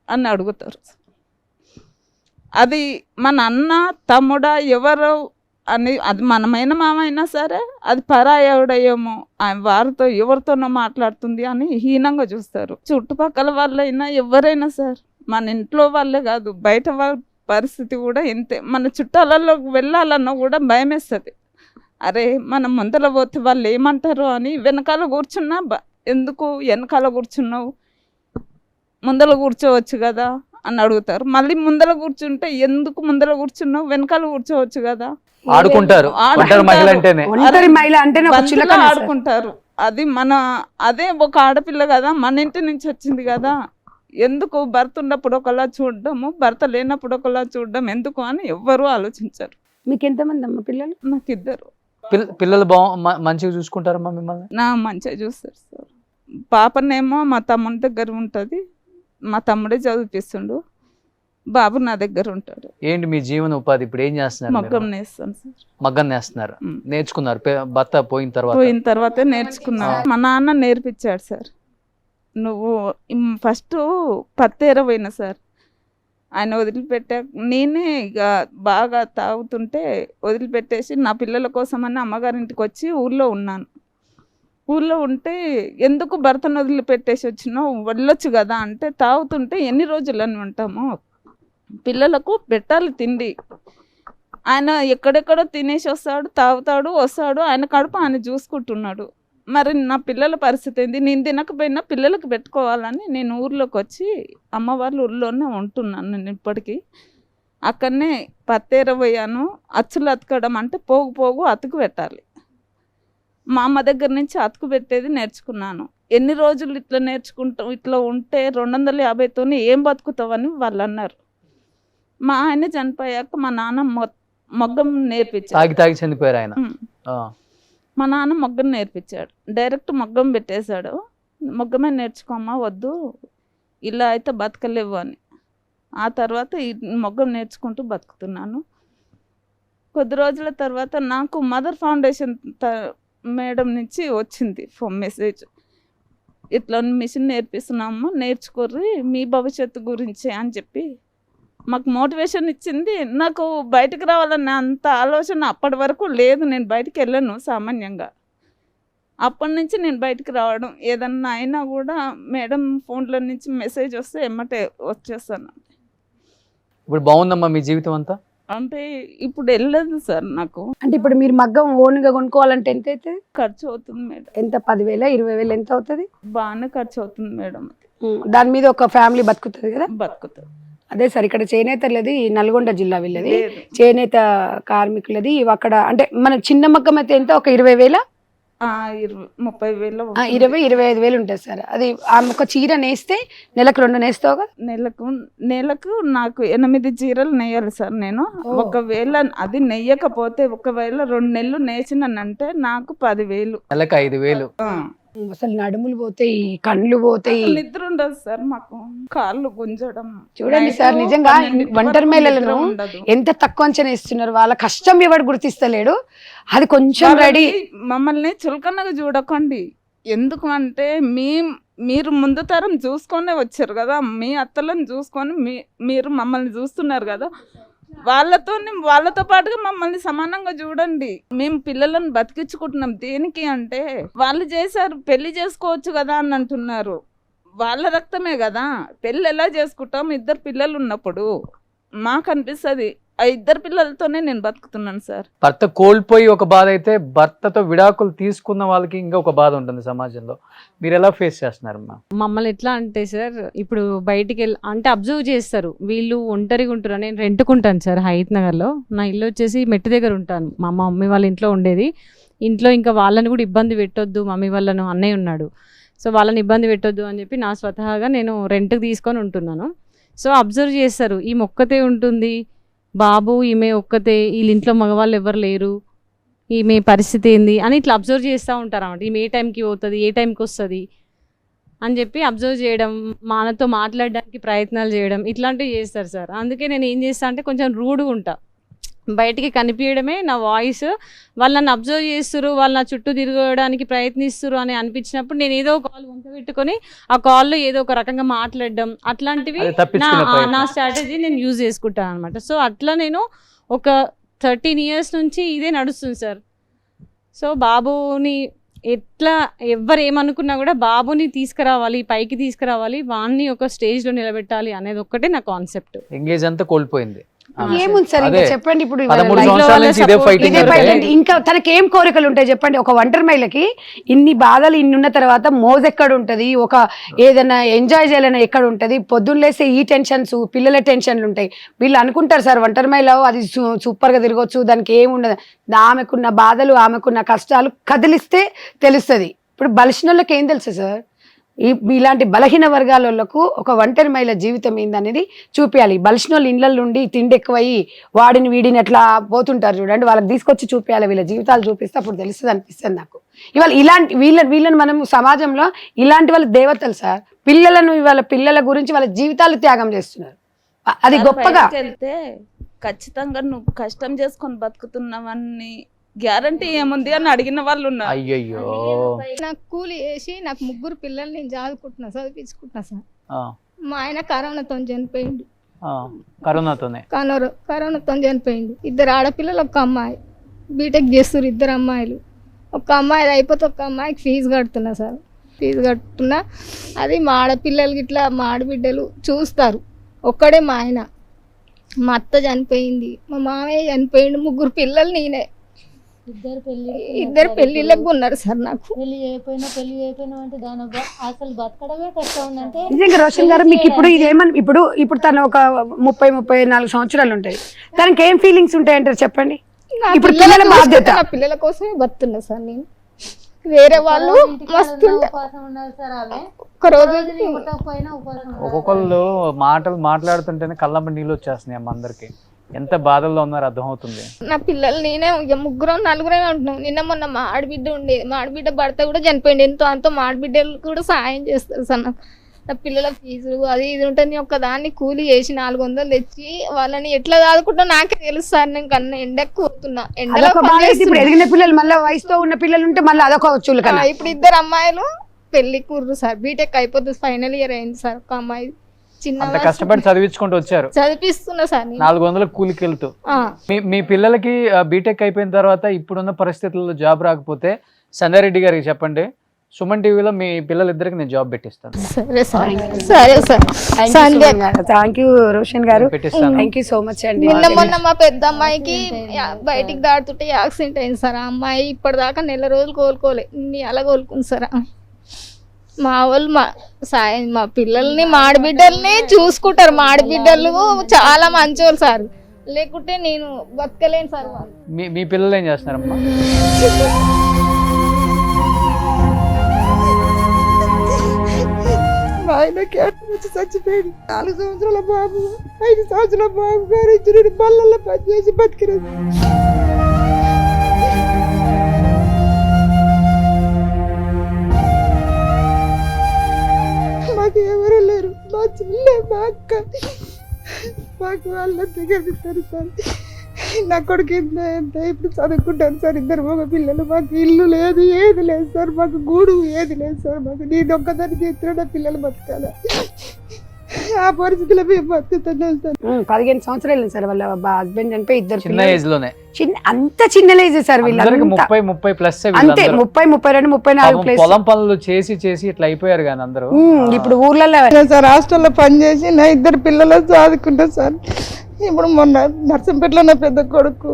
అని అడుగుతారు. అది మన అన్న తమ్ముడా ఎవరు అని, అది మనమైన మామ అయినా సరే అది పరాయవుడయేమో, వారితో ఎవరితోనో మాట్లాడుతుంది అని హీనంగా చూస్తారు. చుట్టుపక్కల వాళ్ళైనా ఎవరైనా సార్, మన ఇంట్లో వాళ్ళే కాదు బయట వాళ్ళ పరిస్థితి కూడా ఇంతే. మన చుట్టాలలోకి వెళ్ళాలన్నా కూడా భయం వేస్తుంది. అరే మనం ముందర పోతే వాళ్ళు ఏమంటారు అని వెనకాల కూర్చున్నా ఎందుకు వెనకాల కూర్చున్నావు, ముందర కూర్చోవచ్చు కదా అని అడుగుతారు. మళ్ళీ ముందర కూర్చుంటే ఎందుకు ముందర కూర్చున్నావు, వెనకాల కూర్చోవచ్చు కదా. ఆడుకుంటారు ఒంటరి మహిళ అంటేనే ఒక చిలక సార్. ఆడుకుంటారు. అది అదే ఒక ఆడపిల్ల కదా, మన ఇంటి నుంచి వచ్చింది కదా, ఎందుకు భర్త ఉన్నప్పుడు ఒకలా చూడడము, భర్త లేనప్పుడు ఒకలా చూడడం ఎందుకు అని ఎవ్వరూ ఆలోచించారు. మీకు ఎంతమంది అమ్మ పిల్లలు? నాకు ఇద్దరు పిల్లలు మంచిగా చూసుకుంటారమ్మా మిమ్మల్ని? మంచిగా చూస్తారు సార్. పాపనేమో మా తమ్ముని దగ్గర ఉంటుంది, మా తమ్ముడే చదివిపిస్తుండు, బాబు నా దగ్గర ఉంటాడు. ఏంటి మీ జీవన ఉపాధి ఇప్పుడు ఏం చేస్తున్నారు? మగ్గం నేస్తాను సార్. మగ్గం నేస్తున్నారు, నేర్చుకున్నారు భర్త పోయిన తర్వాతే నేర్చుకున్నాను. మా నాన్న నేర్పించాడు సార్. నువ్వు ఫస్ట్ పత్తేర పోయినా సార్, ఆయన వదిలిపెట్టా, నేనే ఇక బాగా తాగుతుంటే వదిలిపెట్టేసి నా పిల్లల కోసమని అమ్మగారింటికి వచ్చి ఊళ్ళో ఉన్నాను. ఊళ్ళో ఉంటే ఎందుకు భర్తను వదిలిపెట్టేసి వచ్చినావు, వెళ్ళొచ్చు కదా అంటే, తాగుతుంటే ఎన్ని రోజులని ఉంటాము, పిల్లలకు పెట్టాలి తిండి. ఆయన ఎక్కడెక్కడో తినేసి వస్తాడు, తాగుతాడు, వస్తాడు, ఆయన కడుపు ఆయన చూసుకుంటున్నాడు. మరి నా పిల్లల పరిస్థితి ఏంది, నేను తినకపోయినా పిల్లలకు పెట్టుకోవాలని నేను ఊర్లోకి వచ్చి అమ్మ వాళ్ళ ఊర్లోనే ఉంటున్నాను. నేను ఇప్పటికీ అక్కడనే పత్తేర పోయాను. అచ్చులు అతకడం అంటే పోగు పోగు అతుకు పెట్టాలి. మా అమ్మ దగ్గర నుంచి అతుకు పెట్టేది నేర్చుకున్నాను. ఎన్ని రోజులు ఇట్లా నేర్చుకుంటాం, ఇట్లా ఉంటే 250తోనే ఏం బతుకుతావని వాళ్ళు అన్నారు. మా ఆయన చనిపోయాక మా నాన్న మగ్గం నేర్పించాడు. తాగి చనిపోయారు ఆయన. మా నాన్న మగ్గం నేర్పించాడు, డైరెక్ట్ మగ్గం పెట్టేశాడు. మగ్గమే నేర్చుకోమ్మా, వద్దు ఇలా అయితే బతకలేవు అని. ఆ తర్వాత ఈ మగ్గం నేర్చుకుంటూ బతుకుతున్నాను. కొద్ది రోజుల తర్వాత నాకు మదర్ ఫౌండేషన్ మేడం నుంచి వచ్చింది మెసేజ్, ఇట్లా మిషన్ నేర్పిస్తున్నాము, నేర్చుకోర్రి మీ భవిష్యత్తు గురించి అని చెప్పి మాకు మోటివేషన్ ఇచ్చింది. నాకు బయటకు రావాలన్న అంత ఆలోచన అప్పటి వరకు లేదు. నేను బయటికి వెళ్ళను సామాన్యంగా. అప్పటి నుంచి నేను బయటికి రావడం, ఏదన్నా అయినా కూడా మేడం ఫోన్లో నుంచి మెసేజ్ వస్తే ఎమ్మటే వచ్చేస్తాను. ఇప్పుడు బాగుందమ్మా మీ జీవితం అంతా? అంటే ఇప్పుడు వెళ్ళదు సార్ నాకు. అంటే ఇప్పుడు మీరు మగ్గం ఓన్గా కొనుక్కోవాలంటే ఎంత అవుతుంది ఖర్చు అవుతుంది మేడం? ఎంత 10,000 20,000 ఎంత అవుతుంది? బాగానే ఖర్చు అవుతుంది మేడం. దాని మీద ఒక ఫ్యామిలీ బతుకుతుంది కదా? బతుకుతుంది. అదే సార్, ఇక్కడ చేనేతలది నల్గొండ జిల్లా వీళ్ళది, చేనేత కార్మికులది. అక్కడ అంటే మన చిన్న మగ్గం అయితే ఎంత, ఒక 20,000 30,000 20,000-25,000 ఉంటుంది సార్. అది ఒక చీర నేస్తే నెలకు 2 నేస్తావు కదా? నెలకు నాకు 8 చీరలు నెయ్యాలి సార్ నేను. ఒకవేళ అది నెయ్యకపోతే, ఒకవేళ 2 నెలలు నేసినంటే నాకు 10,000, నెలకు 5,000. అసలు నడుములు పోతాయి, కండ్లు పోతాయి, నిద్ర ఉండదు సార్ మాకు, కాళ్ళు గుంజడం. చూడండి సార్, నిజంగా ఒంటరి మహిళలను ఎంత తక్కువ అంచనా ఇస్తున్నారు. వాళ్ళ కష్టం ఎవడు గుర్తిస్తలేడు. అది కొంచెం రెడీ. మమ్మల్ని చులకనగా చూడకండి. ఎందుకు అంటే మీరు ముందు తరం చూసుకొనే వచ్చారు కదా, మీ అత్తలను చూసుకొని మీరు మమ్మల్ని చూస్తున్నారు కదా, వాళ్ళతో పాటుగా మమ్మల్ని సమానంగా చూడండి. మేము పిల్లలను బతికించుకుంటున్నాం. దేనికి అంటే వాళ్ళు చేశారు, పెళ్లి చేసుకోవచ్చు కదా అని అంటున్నారు. వాళ్ళ రక్తమే కదా, పెళ్ళి ఎలా చేసుకుంటాం? 2 పిల్లలు ఉన్నప్పుడు మాకు అనిపిస్తుంది ఆ 2 పిల్లలతోనే నేను బతుకుతున్నాను సార్. భర్త కోల్పోయి ఒక బాధ అయితే, భర్తతో విడాకులు తీసుకున్న వాళ్ళకి ఇంకా ఒక బాధ ఉంటుంది సమాజంలో. మీరు ఎలా ఫేస్ చేస్తున్నారు? మమ్మల్ని ఎట్లా అంటే సార్, ఇప్పుడు బయటికి అంటే అబ్జర్వ్ చేస్తారు, వీళ్ళు ఒంటరిగా ఉంటారు. నేను రెంట్కుంటాను సార్ హైత్ నగర్లో. నా ఇల్లు వచ్చేసి మెట్టు దగ్గర ఉంటాను. మా మమ్మీ వాళ్ళ ఇంట్లో ఉండేది. ఇంట్లో ఇంకా వాళ్ళని కూడా ఇబ్బంది పెట్టొద్దు, మమ్మీ వాళ్ళను, అన్నయ్య ఉన్నాడు, సో వాళ్ళని ఇబ్బంది పెట్టొద్దు అని చెప్పి నా స్వతహాగా నేను రెంట్కి తీసుకొని ఉంటున్నాను. సో అబ్జర్వ్ చేస్తారు, ఈమె ఒక్కతే ఉంటుంది, బాబు ఈమె ఒక్కతే, వీళ్ళ ఇంట్లో మగవాళ్ళు ఎవరు లేరు, ఈమె పరిస్థితి ఏంది అని ఇట్లా అబ్జర్వ్ చేస్తూ ఉంటారు అన్నమాట. ఈమె ఏ టైంకి పోతుంది, ఏ టైంకి వస్తుంది అని చెప్పి అబ్జర్వ్ చేయడం, మనతో మాట్లాడడానికి ప్రయత్నాలు చేయడం, ఇట్లాంటివి చేస్తారు సార్. అందుకే నేను ఏం చేస్తా అంటే కొంచెం రూడ్గా ఉంటా. బయటికి కనిపించడమే నా వాయిస్. వాళ్ళు నన్ను అబ్జర్వ్ చేస్తారు, వాళ్ళు నా చుట్టూ తిరగడానికి ప్రయత్నిస్తారు అని అనిపించినప్పుడు నేను ఏదో కాల్ వంక పెట్టుకొని ఆ కాల్లో ఏదో ఒక రకంగా మాట్లాడడం అట్లాంటివి నా స్ట్రాటజీ నేను యూజ్ చేసుకుంటాను అనమాట. సో అట్లా నేను ఒక 13 years నుంచి ఇదే నడుస్తుంది సార్. సో బాబుని ఎట్లా ఎవరు ఏమనుకున్నా కూడా బాబుని తీసుకురావాలి, పైకి తీసుకురావాలి, వాడిని ఒక స్టేజ్లో నిలబెట్టాలి అనేది ఒక్కటే నా కాన్సెప్ట్. ఎంగేజ్ అంతా కోల్పోయింది. ఏముంది సార్ ఇంకా చెప్పండి. ఇప్పుడు 13 సంవత్సరాల నుంచి ఇదే ఫైటింగ్. ఇంకా తనకి ఏం కోరికలు ఉంటాయి చెప్పండి? ఒక ఒంటరి మహిళకి ఇన్ని బాధలు ఇన్ని ఉన్న తర్వాత మోజ్ ఎక్కడ ఉంటది, ఒక ఏదైనా ఎంజాయ్ చేయాలన్నా ఎక్కడ ఉంటది? పొద్దున్న లేస్తే ఈ టెన్షన్స్, పిల్లల టెన్షన్లు ఉంటాయి. వీళ్ళు అనుకుంటారు సార్ ఒంటరి మహిళ అది సూపర్ గా తిరగొచ్చు, దానికి ఏముండదు. ఆమెకున్న బాధలు, ఆమెకున్న కష్టాలు కదిలిస్తే తెలుస్తుంది. ఇప్పుడు బలిసినోళ్ళకి ఏం తెలుసు సార్? ఇలాంటి బలహీన వర్గాలకు ఒక ఒంటరి మహిళ జీవితం ఏందనేది చూపించాలి. బలిసినోళ్ళు ఇళ్ళ నుండి తిండి ఎక్కువయ్యి వాడిని వీడిని ఎట్లా పోతుంటారు చూడండి, వాళ్ళకి తీసుకొచ్చి చూపించాలి. వీళ్ళ జీవితాలు చూపిస్తే అప్పుడు తెలుస్తుంది అనిపిస్తుంది నాకు. ఇవాళ ఇలాంటి వీళ్ళని మనం సమాజంలో ఇలాంటి వాళ్ళ దేవతలు సార్. పిల్లలను ఇవాళ పిల్లల గురించి వాళ్ళ జీవితాలు త్యాగం చేస్తున్నారు. అది గొప్పగా వెళ్తే ఖచ్చితంగా నువ్వు కష్టం చేసుకొని బతుకుతున్నావని గ్యారంటీ ఏముంది అని అడిగిన వాళ్ళు ఉన్నారు. అయ్యయ్యో, నాకు కూలి వేసి నాకు 3 పిల్లలు నేను చదువుకుంటున్నా, చదివించుకుంటున్నా సార్. మా ఆయన కరోనాతో చనిపోయిండు. కరోనాతో చనిపోయిండు. 2 ఆడపిల్లలు, 1 అమ్మాయి. బీటెక్ చేస్తారు 2 అమ్మాయిలు. 1 అమ్మాయి అయిపోతే 1 అమ్మాయికి ఫీజు కడుతున్నా సార్. ఫీజు కట్టుకున్నా. అది మా ఆడపిల్లలకి ఇట్లా మా ఆడబిడ్డలు చూస్తారు. ఒక్కడే మా ఆయన. మా అత్త చనిపోయింది, మా మామయ్య చనిపోయిండు, 3 పిల్లలు నేనే. 2 పెళ్ళిళ్ళకు ఉన్నారు సార్. నాకు పెళ్లి చేయకపోయినా అంటే దాని అసలు బతకడమే కష్టం ఉందంటే నిజంగా. రోషన్ గారు మీకు ఇప్పుడు ఇదేమని ఇప్పుడు తను ఒక 30-34 సంవత్సరాలు ఉంటాయి, తనకి ఏం ఫీలింగ్స్ ఉంటాయంటారు చెప్పండి? ఇప్పుడు పిల్లల బాధ్యత, నా పిల్లల కోసమే బతున్నా సార్ నేను. వేరే వాళ్ళు మస్తు ఒక్కొక్కళ్ళు మాటలు మాట్లాడుతుంటేనే కళ్ళమ్మ నీళ్ళు వచ్చేస్తున్నాయి అమ్మ. అందరికి ఎంత బాధల్లో ఉన్నారో అర్థమవుతుంది. నా పిల్లలు నేనే 3-4 ఉంటున్నాం. నిన్న మొన్న మా ఆడబిడ్డ ఉండేది, మా ఆడబిడ్డ భర్త కూడా చనిపోయింది. అంతో మా ఆడబిడ్డలు కూడా సాయం చేస్తారు సార్. నా పిల్లల ఫీజులు అది ఇది ఉంటుంది. ఒక్కదాన్ని కూలి చేసి 400 తెచ్చి వాళ్ళని ఎట్లా చదువుకుంటా నాకే తెలుసు సార్. నేను కన్నా ఎండకు పోతున్నా. ఎండలో ఇప్పుడు ఎదిగిన పిల్లలు మళ్ళీ వయసుతో ఉన్న పిల్లలు ఉంటే మళ్ళీ అదొక చులకన. ఇప్పుడు 2 అమ్మాయిలు పెళ్లి కూర్రు సార్. బీటెక్ అయిపోతుంది, ఫైనల్ ఇయర్ అయింది సార్. 1 అమ్మాయి అంత కష్టపడి చదివించుకుంటూ వచ్చారు, చదివిస్తున్నా సార్. 400 కూలికి వెళ్తూ. మీ పిల్లలకి బీటెక్ అయిపోయిన తర్వాత ఇప్పుడున్న పరిస్థితుల్లో జాబ్ రాకపోతే సంధ్యారెడ్డి గారికి చెప్పండి, సుమన్ టీవీలో మీ పిల్లలిద్దరికి నేను జాబ్ పెట్టిస్తాను. సరే సార్, సరే సార్. థ్యాంక్ యూ రోషన్ గారు, థ్యాంక్ యూ సో మచ్ అండి. నిన్న మొన్న మా పెద్ద అమ్మాయికి బయటికి దాటుతుంటే యాక్సిడెంట్ అయింది సార్. ఆ అమ్మాయి ఇప్పటిదాకా 4 రోజులు కోలుకోలే, అలా కోలుకుంది సార్. మా వాళ్ళు మా పిల్లల్ని మా ఆడబిడ్డల్ని చూసుకుంటారు. మా ఆడబిడ్డలు చాలా మంచోళ్ళు సార్, లేకుంటే నేను బతకలేను సార్. మీ పిల్లలు ఏం చేస్తున్నారమ్మా? మా ఆయన క్యాన్సర్ వచ్చి చచ్చిపోయాడు. 4 సంవత్సరాల బాబు, 5 సంవత్సరాల బాబు గారు ఇచ్చిన బళ్ళల్లో పనిచేసి బతికినది. మాకు ఎవరు లేరు. మా చెల్లె, మా అక్క, మాకు వాళ్ళ దగ్గర ఇస్తారు సార్. నా కొడుకు ఎంత ఇప్పుడు చదువుకుంటాను సార్. 2 మగ పిల్లలు. మాకు ఇల్లు లేదు, ఏది లేదు సార్. మాకు గూడు ఏది లేదు సార్. మాకు నేను ఒక్కదాన్ని చేస్తున్నా పిల్లలు బతకాల. ఆ పరిస్థితిలో మేము బతుకుతున్నాం సార్. 15 సంవత్సరాలు సార్ వాళ్ళ హస్బెండ్ చనిపోయి 2 చిన్న ఏజ్ లోనే. అంత చిన్న ఏజ్ సార్ వీళ్ళకి. 30 ప్లస్ అంతే, 30, 32, 34 ప్లస్. పొలం పనులు చేసి ఇట్లా అయిపోయారు కానీ అందరూ. ఇప్పుడు ఊర్లలో సార్ హాస్టల్లో పనిచేసి నా 2 పిల్లలు చదువుకుంటా సార్. ఇప్పుడు మొన్న నర్సంపేటలో నా పెద్ద కొడుకు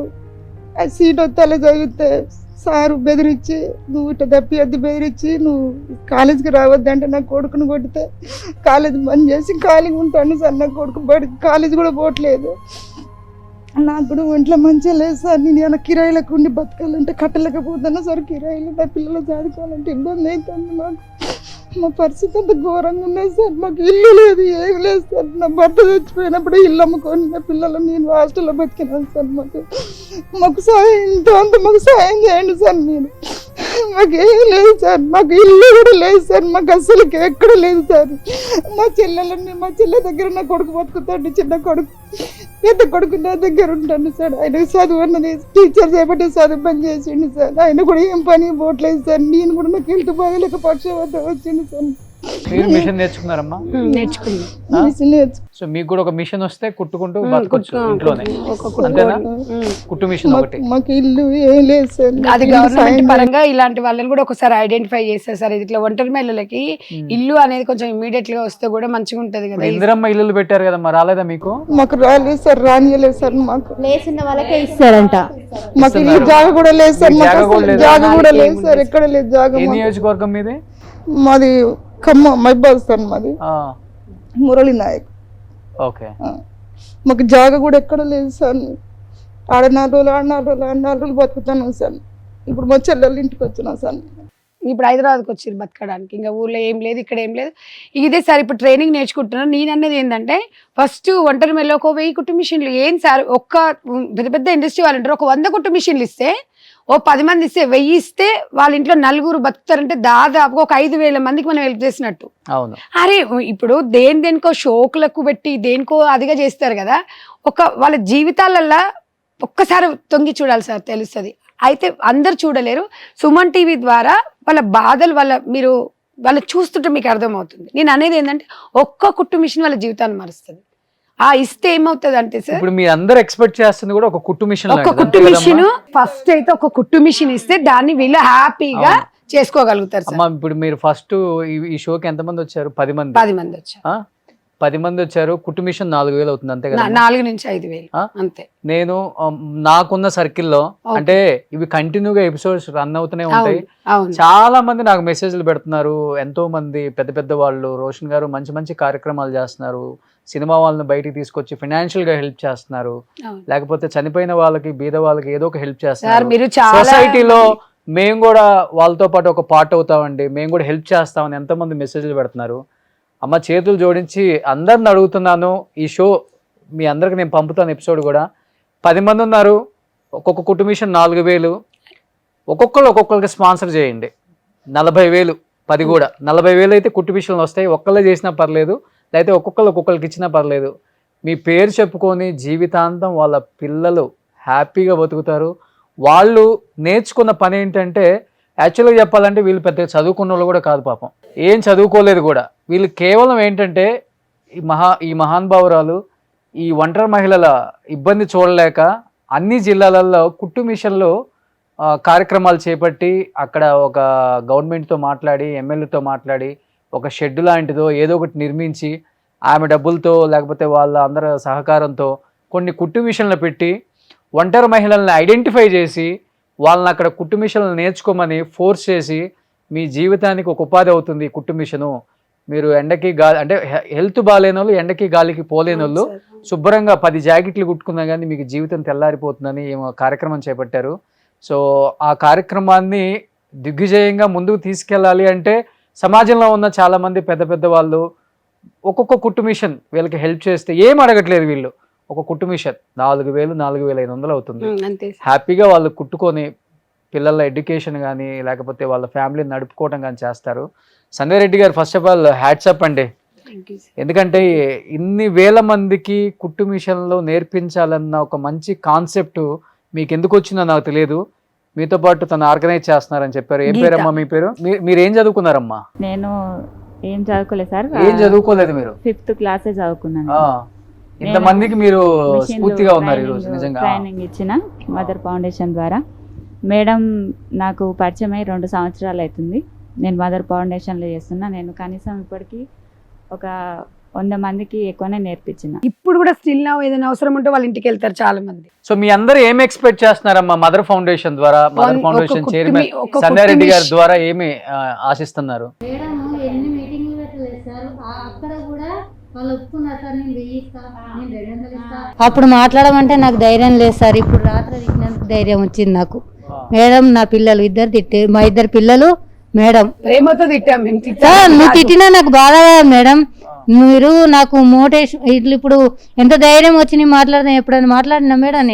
సీట్ వస్తే చదివితే సారు బెదిరించి, నువ్వు ఇట్లా తప్పియద్దు బెదిరించి, నువ్వు కాలేజీకి రావద్దంటే నా కొడుకుని కొడితే కాలేజీ బంద్ చేసి ఖాళీగా ఉంటాను సార్. నా కొడుకు కాలేజీ కూడా పోవట్లేదు. నాకు కూడా ఒంట్లో మంచిగా లేదు సార్. నేను ఇలా కిరాయిలకు ఉండి బతకాలంటే కట్టలేకపోతున్నా సార్. కిరాయిలు నా పిల్లలు చదువుకోవాలంటే ఇబ్బంది అవుతుంది మాకు. మా పరిస్థితి అంత ఘోరంగా ఉన్నది సార్. మాకు ఇల్లు లేదు, ఏమి లేదు సార్. నా భర్త చచ్చిపోయినప్పుడు ఇల్లు అమ్ముకొని నా పిల్లలు నేను హాస్టల్లో బతికినాను సార్. మాకు సాయం ఇంత అంత మాకు సాయం చేయండి సార్. మాకు ఏం లేదు సార్, మాకు ఇల్లు కూడా లేదు సార్, మాకు అసలు ఎక్కడ లేదు సార్. మా చెల్లె దగ్గర నా కొడుకు బతుకుతాడు, చిన్న కొడుకు, పెద్ద కొడుకు నా దగ్గర ఉంటాను సార్. ఆయన చదువు అన్నది టీచర్ చేపట్టే చదువు పని చేసిండు సార్. ఆయన కూడా ఏం పని పోవట్లేదు సార్. నేను కూడా నాకు హెల్త్ బాగాలేక పక్షవాతం వచ్చింది సార్. మీరు మిషన్ నేర్చుకున్నారమ్మా? సో మీకు కూడా ఒక మిషన్ వస్తే కుట్టుకుంటూ బతకొచ్చు ఇంట్లోనే, అంతేనా? కుట్టు మిషన్ ఒకటి. మాకు ఇల్లు ఏం లేదు సార్. అది గవర్నమెంట్ పరంగా ఇలాంటి వాళ్ళని కూడా ఒకసారి ఐడెంటిఫై చేస్తారు సార్. ఇట్లా ఒంటరి మహిళలకి ఇల్లు అనేది కొంచెం ఇమీడియట్ గా వస్తే కూడా మంచిగా ఉంటది కదా. ఇందిరమ్మ ఇల్లు పెట్టారు కదమ్మా, రాలేదా మీకు? మాకు రాలేదు సార్, రానియలేదు సార్. మాకు లేచిన వాళ్ళకే ఇస్తారంట. మాకు ఇల్లు జాగ కూడా లేదు సార్, జాగ కూడా లేదు సార్, ఎక్కడ లేదు జాగ. ఏ నియోజకవర్గం మీది? మాది ఖమ్మం మైబాద్ సార్, మాది మురళి నాయక్. ఓకే. మాకు జాగ కూడా ఎక్కడ లేదు సార్. ఆడ 4 రోజులు బతుకుతాను సార్. ఇప్పుడు మా చెల్లెళ్ళ ఇంటికి వచ్చినా సార్. ఇప్పుడు హైదరాబాద్కి వచ్చారు బతకడానికి, ఇంకా ఊర్లో ఏం లేదు, ఇక్కడ ఏం లేదు. ఇదే సార్ ఇప్పుడు ట్రైనింగ్ నేర్చుకుంటున్నాను. నేను అనేది ఏంటంటే ఫస్ట్ ఒంటరి మెల్ల ఒక 1000 కుట్టు మిషన్లు ఏం సార్, ఒక్క పెద్ద పెద్ద ఇండస్ట్రీ వాళ్ళు ఉంటారు, ఒక 100 కుట్టు మిషన్లు ఇస్తే, ఓ 10 మంది ఇస్తే, 1000 ఇస్తే వాళ్ళ ఇంట్లో 4 బతుకుతారంటే దాదాపుగా ఒక 5000 మందికి మనం హెల్ప్ చేసినట్టు. అవును. అరే ఇప్పుడు దేనికో షోకులకు పెట్టి దేనికో అదిగా చేస్తారు కదా. ఒక వాళ్ళ జీవితాలల్లో ఒక్కసారి తొంగి చూడాలి సార్, తెలుస్తుంది. అయితే అందరు చూడలేరు. సుమన్ టీవీ ద్వారా వాళ్ళ బాధలు వాళ్ళు చూస్తుంటే మీకు అర్థమవుతుంది. నేను అనేది ఏంటంటే ఒక్క కుట్టు మిషన్ వాళ్ళ జీవితాన్ని మారుస్తుంది. ఇస్తే ఏమవుతుంది అంటే సార్, ఇప్పుడు మీరు అందరు ఎక్స్పెక్ట్ చేస్తుంది కూడా ఒక కుట్టు మిషన్. ఒక కుట్టు మిషన్ ఫస్ట్ అయితే ఒక కుట్టు మిషన్ ఇస్తే దాన్ని వీళ్ళు హ్యాపీగా చేసుకోగలుగుతారు సార్. ఇప్పుడు మీరు ఫస్ట్ ఈ షోకి ఎంత మంది వచ్చారు? 10 మంది. 10 మంది వచ్చారు. 10 మంది వచ్చారు. కుట్టు మిషన్ 4000 అవుతుంది, అంతే కదా? 4 నుంచి 5000 అంతే. నేను నాకున్న సర్కిల్లో అంటే ఇవి కంటిన్యూగా ఎపిసోడ్స్ రన్ అవుతూనే ఉంటాయి. చాలా మంది నాకు మెసేజ్లు పెడుతున్నారు. ఎంతో మంది పెద్ద పెద్ద వాళ్ళు, రోషన్ గారు మంచి మంచి కార్యక్రమాలు చేస్తున్నారు, సినిమా వాళ్ళని బయటికి తీసుకొచ్చి ఫైనాన్షియల్ గా హెల్ప్ చేస్తున్నారు, లేకపోతే చనిపోయిన వాళ్ళకి, బీద వాళ్ళకి ఏదో ఒక హెల్ప్ చేస్తున్నారు. సొసైటీలో మేము కూడా వాళ్ళతో పాటు ఒక పార్ట్ అవుతామండి, మేము కూడా హెల్ప్ చేస్తామని ఎంతో మంది మెసేజ్లు పెడుతున్నారు. అమ్మ చేతులు జోడించి అందరిని అడుగుతున్నాను, ఈ షో మీ అందరికి నేను పంపుతాను ఎపిసోడ్ కూడా. 10 మంది ఉన్నారు, ఒక్కొక్క కుటుంబ మిషన్ 4000, ఒక్కొక్కరికి స్పాన్సర్ చేయండి. 40,000, 10 కూడా 40,000 అయితే కుట్టు మిషన్లు వస్తాయి. ఒక్కళ్ళే చేసినా పర్లేదు, లేకపోతే ఒక్కొక్కరికి ఇచ్చినా పర్లేదు. మీ పేరు చెప్పుకొని జీవితాంతం వాళ్ళ పిల్లలు హ్యాపీగా బతుకుతారు. వాళ్ళు నేర్చుకున్న పని ఏంటంటే, యాక్చువల్గా చెప్పాలంటే వీళ్ళు పెద్దగా చదువుకున్న వాళ్ళు కూడా కాదు పాపం, ఏం చదువుకోలేదు కూడా. వీళ్ళు కేవలం ఏంటంటే ఈ మహానుభావురాలు ఈ ఒంటరి మహిళల ఇబ్బంది చూడలేక అన్ని జిల్లాలలో కుట్టు మిషన్లు కార్యక్రమాలు చేపట్టి, అక్కడ ఒక గవర్నమెంట్తో మాట్లాడి, ఎమ్మెల్యేతో మాట్లాడి ఒక షెడ్ లాంటిదో ఏదో ఒకటి నిర్మించి, ఆమె డబ్బులతో లేకపోతే వాళ్ళ అందరి సహకారంతో కొన్ని కుట్టు మిషన్లు పెట్టి ఒంటరి మహిళల్ని ఐడెంటిఫై చేసి వాళ్ళని అక్కడ కుట్టు మిషన్లు నేర్చుకోమని ఫోర్స్ చేసి, మీ జీవితానికి ఒక ఉపాధి అవుతుంది కుట్టు మిషను. మీరు ఎండకి గాలి అంటే హెల్త్ బాగాలేని వాళ్ళు, ఎండకి గాలికి పోలేని వాళ్ళు శుభ్రంగా 10 జాకెట్లు కుట్టుకున్నా కానీ మీకు జీవితం తెల్లారిపోతుందని కార్యక్రమం చేపట్టారు. సో ఆ కార్యక్రమాన్ని దిగ్విజయంగా ముందుకు తీసుకెళ్ళాలి అంటే సమాజంలో ఉన్న చాలామంది పెద్ద పెద్ద వాళ్ళు ఒక్కొక్క కుట్టు మిషన్ వీళ్ళకి హెల్ప్ చేస్తే ఏం అడగట్లేదు. వీళ్ళు ఒక కుట్టు మిషన్ 4,000, 4,500 అవుతుంది. హ్యాపీగా వాళ్ళు కుట్టుకొని పిల్లల ఎడ్యుకేషన్ కానీ లేకపోతే వాళ్ళ ఫ్యామిలీని నడుపుకోవడం కానీ చేస్తారు. సంజయ్ రెడ్డి గారు, ఫస్ట్ ఆఫ్ ఆల్ హ్యాట్సప్ అండి. ఎందుకంటే ఇన్ని వేల మందికి కుట్టు మిషన్లు నేర్పించాలన్న ఒక మంచి కాన్సెప్ట్ మీకు ఎందుకు వచ్చిందో నాకు తెలియదు. మీతో పాటు తను ఆర్గనైజ్ చేస్తున్నారని చెప్పారు. ఏం పేరమ్మా మీ పేరు? మీరు ఏం చదువుకున్నారమ్మా? నేను ఏం చదువుకోలేదు సార్. ఏం చదువుకోలేదు మీరు? 5th క్లాసే చదువుకున్నాను. ఇంతమందికి మీరు స్ఫూర్తిగా ఉన్నారు ఈరోజు. నిజంగా ట్రైనింగ్ ఇచ్చిన మదర్ ఫౌండేషన్ ద్వారా. మేడం నాకు పరిచయం అయ్యి 2 సంవత్సరాలు అవుతుంది. నేను మదర్ ఫౌండేషన్లో చేస్తున్నా. నేను కనీసం ఇప్పటికీ ఒక 100 మందికి ఎక్కువనే నేర్పించిన. ఇప్పుడు కూడా స్టిల్ నా ఏదైనా అవసరం ఉంటే వాళ్ళ ఇంటికి వెళ్తారు చాలా మంది. సో మీ అందరూ ఏం ఎక్స్పెక్ట్ చేస్తున్నారమ్మా మదర్ ఫౌండేషన్ ద్వారా? Mother foundation chairman Sanjay Reddy గారి ద్వారా ఏమి ఆశిస్తున్నారు? ఎన్ని మీటింగ్లు పెట్టలేదు సార్, అక్కడ కూడా వాళ్ళు ఒప్పుకున్నారు సార్, నేను 1000 ఇస్తా, నేను 200 ఇస్తా. అప్పుడు మాట్లాడమంటే నాకు ధైర్యం లేదు సార్. ఇప్పుడు రాత్రి తిట్టినందుకు ధైర్యం వచ్చింది నాకు. మేడం నా పిల్లలు ఇద్దరు తిట్టే, మా 2 పిల్లలు మేడం ప్రేమతో తిట్టాం. నువ్వు తిట్టినా నాకు బాధ మేడం. మీరు నాకు మోటివేషన్ ఇట్లా ఇప్పుడు ఎంత ధైర్యం వచ్చి నేను మాట్లాడదాం. ఎప్పుడైనా మాట్లాడినా మేడం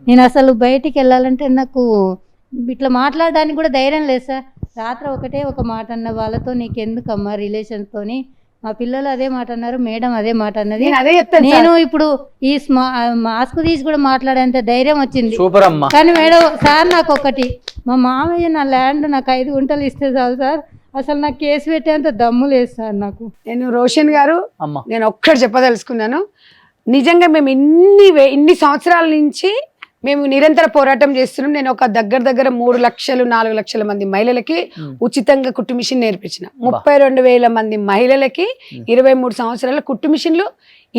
నేను అసలు బయటికి వెళ్ళాలంటే నాకు ఇట్లా మాట్లాడడానికి కూడా ధైర్యం లేదు సార్. రాత్రి ఒకటే ఒక మాట అన్న, వాళ్ళతో నీకెందుకమ్మా రిలేషన్స్తోని. మా పిల్లలు అదే మాట అన్నారు, మేడం అదే మాట అన్నది. నేను అదే చెప్తాను నేను ఇప్పుడు ఈ మాస్క్ తీసి కూడా మాట్లాడేంత ధైర్యం వచ్చింది. సూపర్ అమ్మా. కానీ మేడం సార్ నాకు ఒకటి, మా మామయ్య నా ల్యాండ్ నాకు 5 గుంటలు ఇస్తే చాలు సార్, అసలు నాకు కేసు పెట్టేంత దమ్ము లేదు సార్ నాకు. నేను రోషన్ గారు అమ్మా నేను ఒక్కటి చెప్పదలుచుకున్నాను. నిజంగా మేము ఇన్ని సంవత్సరాల నుంచి మేము నిరంతర పోరాటం చేస్తున్నాం. నేను ఒక దగ్గర 3 లక్షలు 4 లక్షల మంది మహిళలకి ఉచితంగా కుట్టు మిషన్ నేర్పించిన, 32,000 మంది మహిళలకి 23 సంవత్సరాల కుట్టు మిషన్లు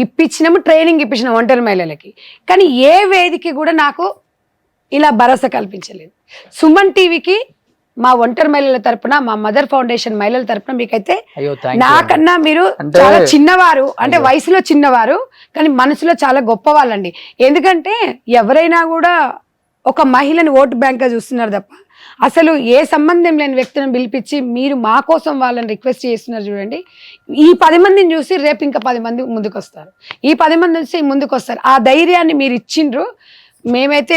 ఇప్పించినాము, ట్రైనింగ్ ఇప్పించినాం ఒంటరి మహిళలకి. కానీ ఏ వేదిక కూడా నాకు ఇలా భరోసా కల్పించలేదు. సుమన్ టీవీకి మా ఒంటరి మహిళల తరపున, మా మదర్ ఫౌండేషన్ మహిళల తరపున మీకైతే నాకన్నా మీరు చాలా చిన్నవారు, అంటే వయసులో చిన్నవారు కానీ మనసులో చాలా గొప్ప వాళ్ళండి. ఎందుకంటే ఎవరైనా కూడా ఒక మహిళని ఓటు బ్యాంక్గా చూస్తున్నారు తప్ప అసలు ఏ సంబంధం లేని వ్యక్తులను పిలిపించి మీరు మా కోసం వాళ్ళని రిక్వెస్ట్ చేస్తున్నారు. చూడండి, ఈ 10 మందిని చూసి రేపు ఇంకా 10 మంది ముందుకు వస్తారు, ఈ 10 మంది చూసి ముందుకు వస్తారు. ఆ ధైర్యాన్ని మీరు ఇచ్చిండ్రు. మేమైతే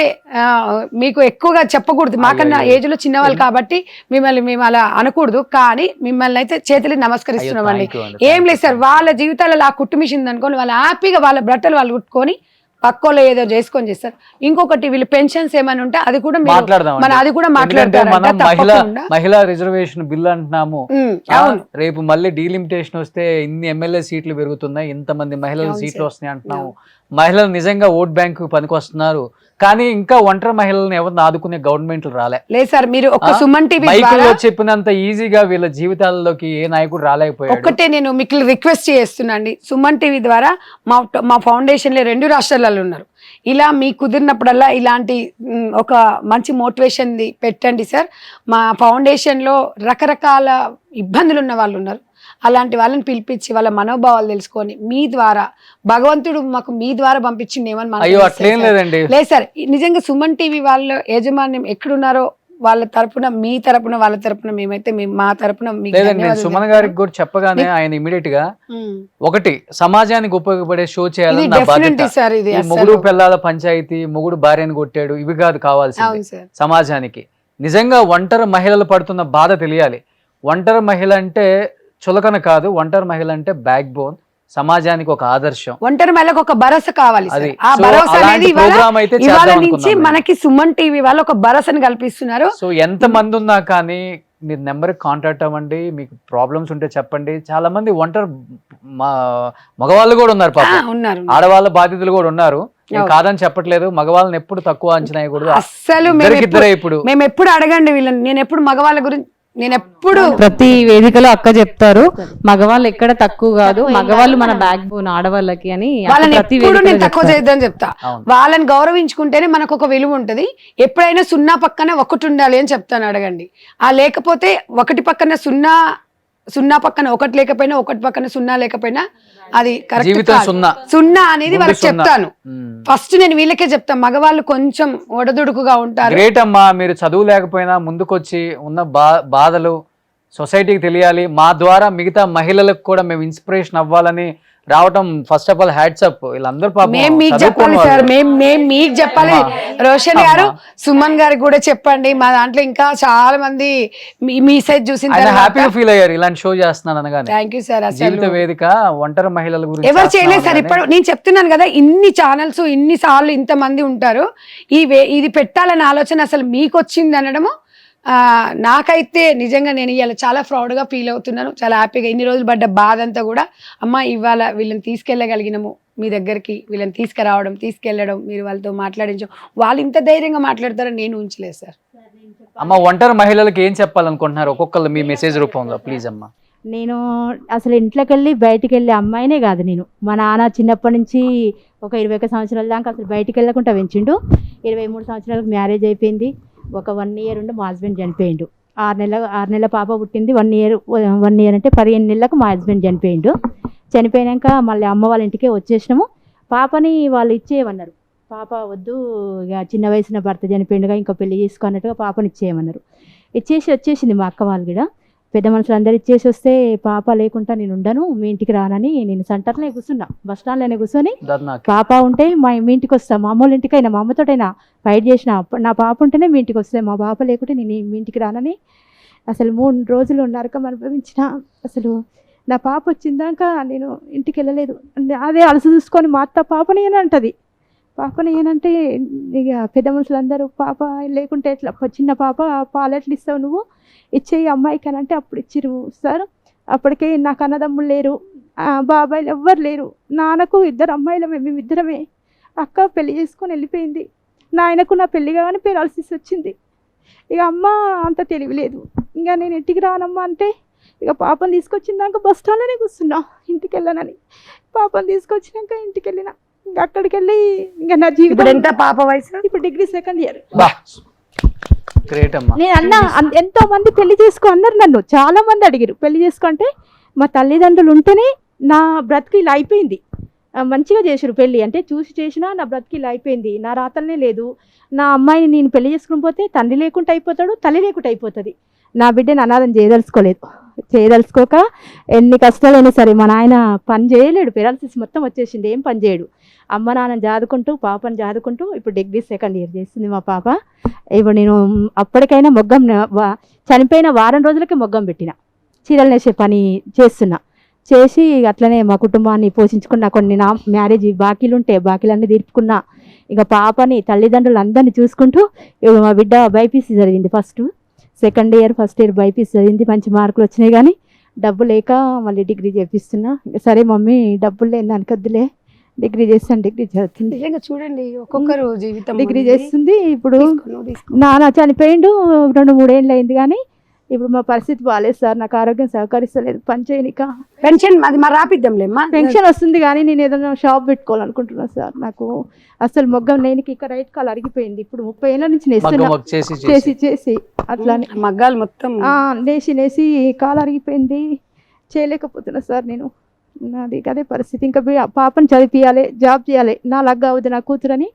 మీకు ఎక్కువగా చెప్పకూడదు, మాకన్నా ఏజ్ లో చిన్నవాళ్ళు కాబట్టి మిమ్మల్ని మేము అలా అనకూడదు, కానీ మిమ్మల్ని అయితే చేతులు నమస్కరిస్తున్నామండి. ఏం లేదు సార్, వాళ్ళ జీవితాలలో ఆ కుట్టు మిషన్ అనుకోని వాళ్ళు హ్యాపీగా వాళ్ళ బట్టలు వాళ్ళు కుట్టుకొని పక్కోలో ఏదో చేసుకొని చేస్తారు. ఇంకొకటి వీళ్ళు పెన్షన్స్ ఏమైనా ఉంటే అది కూడా అది కూడా మహిళా రిజర్వేషన్ బిల్ అంటున్నాము. రేపు మళ్ళీ డీలిమిటేషన్ వస్తే ఇన్ని ఎమ్మెల్యే సీట్లు పెరుగుతున్నాయి, ఇంతమంది మహిళల సీట్లు వస్తున్నాయి అంటున్నాము. మహిళలు నిజంగా ఓట్ బ్యాంక్ పనికి వస్తున్నారు, కానీ ఇంకా ఒంటరి మహిళలను ఎవరిని ఆదుకునే గవర్నమెంట్లు రాలే. లేదు సార్, మీరు ఒక సుమన్ టీవీ మైకుల్లో చెప్పినంత ఈజీగా వీళ్ళ జీవితాల్లోకి ఏ నాయకుడు రాలేకపోయాడు. ఒక్కటే నేను మీకు రిక్వెస్ట్ చేస్తున్నాండి, సుమన్ టీవీ ద్వారా మా ఫౌండేషన్లో 2 రాష్ట్రాలలో ఉన్నారు. ఇలా మీకు కుదిరినప్పుడల్లా ఇలాంటి ఒక మంచి మోటివేషన్ పెట్టండి సార్. మా ఫౌండేషన్లో రకరకాల ఇబ్బందులు ఉన్న వాళ్ళు ఉన్నారు, అలాంటి వాళ్ళని పిలిపించి వాళ్ళ మనోభావాలు తెలుసుకొని మీ ద్వారా భగవంతుడు మాకు మీ ద్వారా పంపించింది ఏమని లేదు సార్. నిజంగా సుమన్ టీవీ వాళ్ళ యాజమాన్యం ఎక్కడున్నారో వాళ్ళ తరపున, మీ తరపున, వాళ్ళ తరపున మేమైతే మా తరపున సుమన్ గారికి కూడా చెప్పగానే ఆయన ఇమీడియట్ గా ఒకటి సమాజానికి ఉపయోగపడే షో చేయాలని నా బాధ్యత. మొగుడు పిల్లల పంచాయతీ, మొగుడు భార్యను కొట్టాడు, ఇవి కాదు కావాల్సింది సమాజానికి. నిజంగా ఒంటరి మహిళలు పడుతున్న బాధ తెలియాలి. ఒంటరి మహిళ అంటే చులకన కాదు, ఒంటరి మహిళ అంటే బ్యాక్ బోన్, సమాజానికి ఒక ఆదర్శం. ఒంటరి మహిళకు ఒక భరోసా కావాలి. ఆ భరోసా అనేది ఇవాళ నుంచి మనకి సుమన్ టీవీ వాళ్ళు ఒక భరోసాను కల్పిస్తున్నారు. సో ఎంత మంది ఉన్నా కానీ మీరు నెంబర్ కాంటాక్ట్ అవ్వండి, మీకు ప్రాబ్లమ్స్ ఉంటే చెప్పండి. చాలా మంది ఒంటరి మగవాళ్ళు కూడా ఉన్నారు, ఉన్నారు ఆడవాళ్ళ బాధితులు కూడా ఉన్నారు. కాదని చెప్పట్లేదు, మగవాళ్ళని ఎప్పుడు తక్కువ అంచనా వేయకూడదు. అసలు మేము ఎప్పుడు అడగండి వీళ్ళని, నేను ఎప్పుడు మగవాళ్ళ గురించి ప్రతి వేదికలో అక్క చెప్తారు, మగవాళ్ళు ఎక్కడ తక్కువ కాదు, మగవాళ్ళు మన బ్యాక్ బోన్ ఆడవాళ్ళకి అని. నేను తక్కువ చేయొద్దని చెప్తా. వాళ్ళని గౌరవించుకుంటేనే మనకు ఒక విలువ ఉంటది. ఎప్పుడైనా 0 పక్కన 1 ఉండాలి అని చెప్తాను, అడగండి. లేకపోతే 1 పక్కన 0 పక్కన 1 లేకపోయినా, 1 పక్కన 0 లేకపోయినా అది కరెక్ట్. 0 అనేది వాళ్ళకి చెప్తాను. ఫస్ట్ నేను వీళ్ళకే చెప్తాను, మగవాళ్ళు కొంచెం ఒడదుడుకుగా ఉంటారు. గ్రేట్ అమ్మా, మీరు చదువు లేకపోయినా ముందుకొచ్చి ఉన్న బాధలు సొసైటీకి తెలియాలి. మా ద్వారా మిగతా మహిళలకు కూడా మేము ఇన్స్పిరేషన్ అవ్వాలని రావటం first of all hats up. వీళ్ళందరూ మీకు చెప్పాలి సార్, మీకు చెప్పాలి. రోషన్ గారు, సుమన్ గారికి కూడా చెప్పండి. మా దాంట్లో ఇంకా చాలా మంది మీ సైజ్ చూసిన హ్యాపీగా ఫీల్ అయ్యారు ఇలాంటి షో చేస్తున్నాను అనగానే. Thank you sir. జీవిత వేదిక ఒంటరి మహిళల గురించి ఎవరు చేయలేదు సార్. ఇప్పుడు నేను చెప్తున్నాను కదా, ఇన్ని ఛానల్స్ ఇన్ని సార్లు ఇంతమంది ఉంటారు, ఇది పెట్టాలన్న ఆలోచన అసలు మీకు వచ్చింది అనడము నాకైతే నిజంగా నేను ఇవాళ చాలా ప్రౌడ్గా ఫీల్ అవుతున్నాను, చాలా హ్యాపీగా. ఇన్ని రోజులు పడ్డ బాధ అంతా కూడా అమ్మ ఇవాళ వీళ్ళని తీసుకెళ్ళగలిగినాము మీ దగ్గరికి, వీళ్ళని తీసుకెళ్ళడం, మీరు వాళ్ళతో మాట్లాడించడం, వాళ్ళు ఇంత ధైర్యంగా మాట్లాడతారని నేను ఉంచలేదు సార్. అమ్మ ఒంటరి మహిళలకు ఏం చెప్పాలనుకుంటున్నారు ఒక్కొక్కరు మీ మెసేజ్ రూపంలో ప్లీజ్ అమ్మ. నేను అసలు ఇంట్లోకి వెళ్ళి బయటికి వెళ్ళే అమ్మాయినే కాదు. నేను మా నాన్న చిన్నప్పటి నుంచి ఒక 21 సంవత్సరాల దాకా అసలు బయటికి వెళ్ళకుండా పెంచిండు. 23 సంవత్సరాలకు మ్యారేజ్ అయిపోయింది. ఒక 1 ఇయర్ ఉండి మా హస్బెండ్ చనిపోయిండు. 6 నెలల పాప పుట్టింది. 1 ఇయర్ అంటే 15 నెలలకు మా హస్బెండ్ చనిపోయిండు. చనిపోయాక మళ్ళీ అమ్మ వాళ్ళ ఇంటికే వచ్చేసినాము. పాపని వాళ్ళు ఇచ్చేయమన్నారు. పాప వద్దు, ఇక చిన్న వయసున భర్త చనిపోయిండుగా, ఇంకో పెళ్లి చేసుకున్నట్టుగా పాపని ఇచ్చేయమన్నారు. వచ్చేసింది మా అక్క వాళ్ళు కూడా. పెద్ద మనుషులు అందరు ఇచ్చేసి వస్తే పాప లేకుండా నేను ఉండను, మీ ఇంటికి రానని నేను సెంటర్లోనే కూర్చున్నా, బస్ స్టాండ్లోనే కూర్చొని పాప ఉంటే మీ ఇంటికి వస్తా, మా అమ్మోళ్ళ ఇంటికైనా మా అమ్మతోటైనా ఫైట్ చేసిన, నా పాప ఉంటేనే మీ ఇంటికి వస్తాయి, మా పాప లేకుంటే నేను మీ ఇంటికి రానని అసలు 3 రోజులు నరకం అనుభవించిన. అసలు నా పాప వచ్చిందాక నేను ఇంటికి వెళ్ళలేదు. అదే అలసి చూసుకొని మా అత్త పాపని ఏనంటది. పాపని ఏనంటే ఇక పెద్ద మనుషులందరూ పాప లేకుంటే ఎట్లా, చిన్న పాప పాలు ఎట్లా ఇస్తావు నువ్వు, ఇచ్చేయి అమ్మాయికి అని అంటే అప్పుడు ఇచ్చిరు సార్. అప్పటికే నాకు అన్నదమ్ములు లేరు, బాబాయిలు ఎవ్వరు లేరు. నాన్నకు 2 అమ్మాయిలమే, మేమిద్దరమే. అక్క పెళ్లి చేసుకొని వెళ్ళిపోయింది. నాయనకు నా పెళ్లి కాగానే పేరాల్సిస్ వచ్చింది. ఇక అమ్మ అంత తెలియలేదు. ఇంకా నేను ఇంటికి రానమ్మా అంటే ఇక పాపను తీసుకొచ్చిందాక బస్ స్టాండ్లోనే కూర్చున్నా ఇంటికి వెళ్ళనని. పాపను తీసుకొచ్చినాక ఇంటికి వెళ్ళిన. ఇంకా అక్కడికి వెళ్ళి ఇంకా నా జీవితం. ఎంత పాప వయసు? ఇప్పుడు డిగ్రీ 2nd ఇయర్. గ్రేట్ అమ్మా. నేను ఎంతో మంది పెళ్లి చేసుకో అన్నారు నన్ను, చాలా మంది అడిగారు పెళ్లి చేసుకుంటే. మా తల్లిదండ్రులు ఉంటేనే నా బ్రతికి ఇలా అయిపోయింది. మంచిగా చేసారు పెళ్ళి, అంటే చూసి చేసినా నా బ్రతికి ఇలా అయిపోయింది. నా రాతలనే లేదు. నా అమ్మాయిని నేను పెళ్లి చేసుకుని పోతే తండ్రి లేకుండా అయిపోతాడు, తల్లి లేకుండా అయిపోతుంది. నా బిడ్డని అనాథం చేయదలుచుకోక ఎన్ని కష్టాలైనా సరే మా నాయన పని చేయలేడు, పెరాలసిస్ మొత్తం వచ్చేసింది, ఏం పని చేయడు. అమ్మ నాన్నని జాదుకుంటూ పాపని జాదుకుంటూ ఇప్పుడు డిగ్రీ 2nd ఇయర్ చేస్తుంది మా పాప. ఇప్పుడు నేను అప్పటికైనా మొగ్గం చనిపోయిన వారం రోజులకే మొగ్గం పెట్టిన, చీరలు నేసే పని చేసి అట్లనే మా కుటుంబాన్ని పోషించుకున్నా. కొన్ని నా మ్యారేజ్ బాకీలు ఉంటే బాకీలన్నీ తీర్పుకున్నా. ఇక పాపని తల్లిదండ్రులు అందరినీ చూసుకుంటూ మా బిడ్డ బైపీసీ జరిగింది. First 2nd year, 1st year BiPC జరిగింది. మంచి మార్కులు వచ్చినాయి కానీ డబ్బు లేక మళ్ళీ డిగ్రీ చేపిస్తున్నా. సరే మమ్మీ డబ్బులు లేని దానికి వద్దులే, డిగ్రీ చేస్తాను, డిగ్రీ చదువుతుంది. నిజంగా చూడండి ఒక్కొక్కరు జీవితం. డిగ్రీ చేస్తుంది. ఇప్పుడు నాన్న చనిపోయిండు 2-3 ఏళ్ళు అయింది కానీ ఇప్పుడు మా పరిస్థితి బాగాలేదు సార్, నాకు ఆరోగ్యం సహకరిస్తలేదు పని చేయనిక. పెన్షన్ అది మరి రాపిద్దాంలేమ్మా. పెన్షన్ వస్తుంది కానీ నేను ఏదైనా షాప్ పెట్టుకోవాలనుకుంటున్నాను సార్. నాకు అసలు మొగ్గం లేనికి ఇక్కడ రైట్ కాలు అరిగిపోయింది. ఇప్పుడు 30 ఏళ్ళ నుంచి నేస్తున్నా, చేసి అట్లానే మగ్గాలు మొత్తం నేసి కాలు అరిగిపోయింది, చేయలేకపోతున్నా సార్ నేను. నాది అదే పరిస్థితి. ఇంకా పాపను చదివియాలి, జాబ్ చేయాలి, నా లగ్గా అవుతుంది నా కూతురని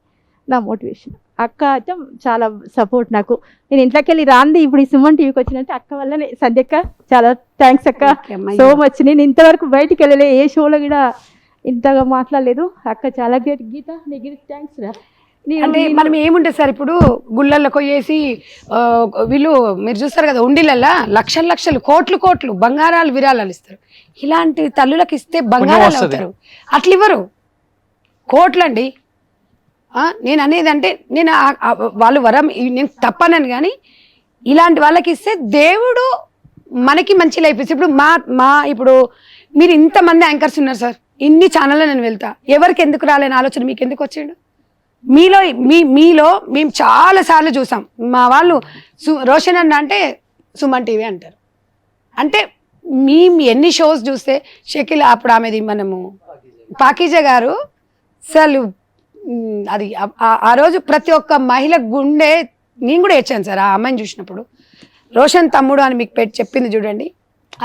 నా మోటివేషన్. అక్క అయితే చాలా సపోర్ట్ నాకు. నేను ఇంట్లోకి వెళ్ళి రాంది ఇప్పుడు ఈ సుమన్ టీవీకి వచ్చినట్టే అక్క వల్లనే. సంధ్యక్క చాలా థ్యాంక్స్ అక్క, సో మచ్. నేను ఇంతవరకు బయటికి వెళ్ళలే, ఏ షోలో కూడా ఇంతగా మాట్లాడలేదు. అక్క చాలా గ్రేట్. గీత నీకు థ్యాంక్స్ రా. అంటే మనం ఏముంటుంది సార్, ఇప్పుడు గుళ్ళల్లో కొయ్యేసి వీళ్ళు మీరు చూస్తారు కదా ఉండిలల్లా లక్షలు కోట్లు బంగారాలు విరాళాలు ఇస్తారు. ఇలాంటి తల్లులకు ఇస్తే బంగారాలు అవుతారు, అట్లా ఇవ్వరు, కోట్లండి. నేను అనేది అంటే నేను వాళ్ళు వరం, నేను తప్పనని కానీ ఇలాంటి వాళ్ళకి ఇస్తే దేవుడు మనకి మంచి లైఫ్ ఇస్తే. ఇప్పుడు ఇప్పుడు మీరు ఇంతమంది యాంకర్స్ ఉన్నారు సార్, ఇన్ని ఛానల్లో నేను వెళ్తా, ఎవరికి ఎందుకు రాలేని ఆలోచన మీకు ఎందుకు వచ్చిండు? మీలో మేము చాలాసార్లు చూసాం. మా వాళ్ళు రోషన్ అన్న అంటే సుమన్ టీవీ అంటారు. అంటే ఎన్ని షోస్ చూస్తే షకిల్, అప్పుడు ఆమెది మనము పాకీజా గారు, అసలు అది ఆ రోజు ప్రతి ఒక్క మహిళ గుండె, నేను కూడా ఏడ్చాను సార్ ఆ అమ్మాయిని చూసినప్పుడు. రోషన్ తమ్ముడు అని మీకు చెప్పింది చూడండి,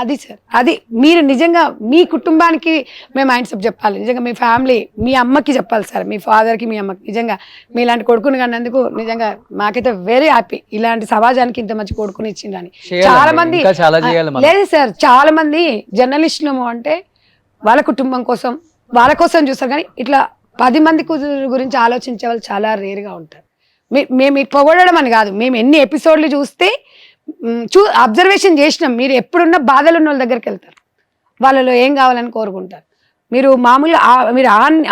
అది సార్. అది మీరు నిజంగా మీ కుటుంబానికి మేము మైండ్ చెప్పాలి. నిజంగా మీ ఫ్యామిలీ, మీ అమ్మకి చెప్పాలి సార్, మీ ఫాదర్కి, మీ అమ్మకి. నిజంగా మీ ఇలాంటి కొడుకుని కన్నందుకు నిజంగా మాకైతే వెరీ హ్యాపీ. ఇలాంటి సమాజానికి ఇంత మంచి కొడుకుని ఇచ్చిందని. చాలా మంది లేదు సార్, చాలా మంది జర్నలిస్టులు అంటే వాళ్ళ కుటుంబం కోసం వాళ్ళ కోసం చూస్తారు కానీ ఇట్లా 10 మంది గురించి ఆలోచించే వాళ్ళు చాలా రేర్గా ఉంటారు. మేము పొగడడం అని కాదు, మేము ఎన్ని ఎపిసోడ్లు చూస్తే అబ్జర్వేషన్ చేసినాం. మీరు ఎప్పుడున్న బాధలు ఉన్న వాళ్ళ దగ్గరికి వెళ్తారు, వాళ్ళలో ఏం కావాలని కోరుకుంటారు. మీరు మామూలుగా మీరు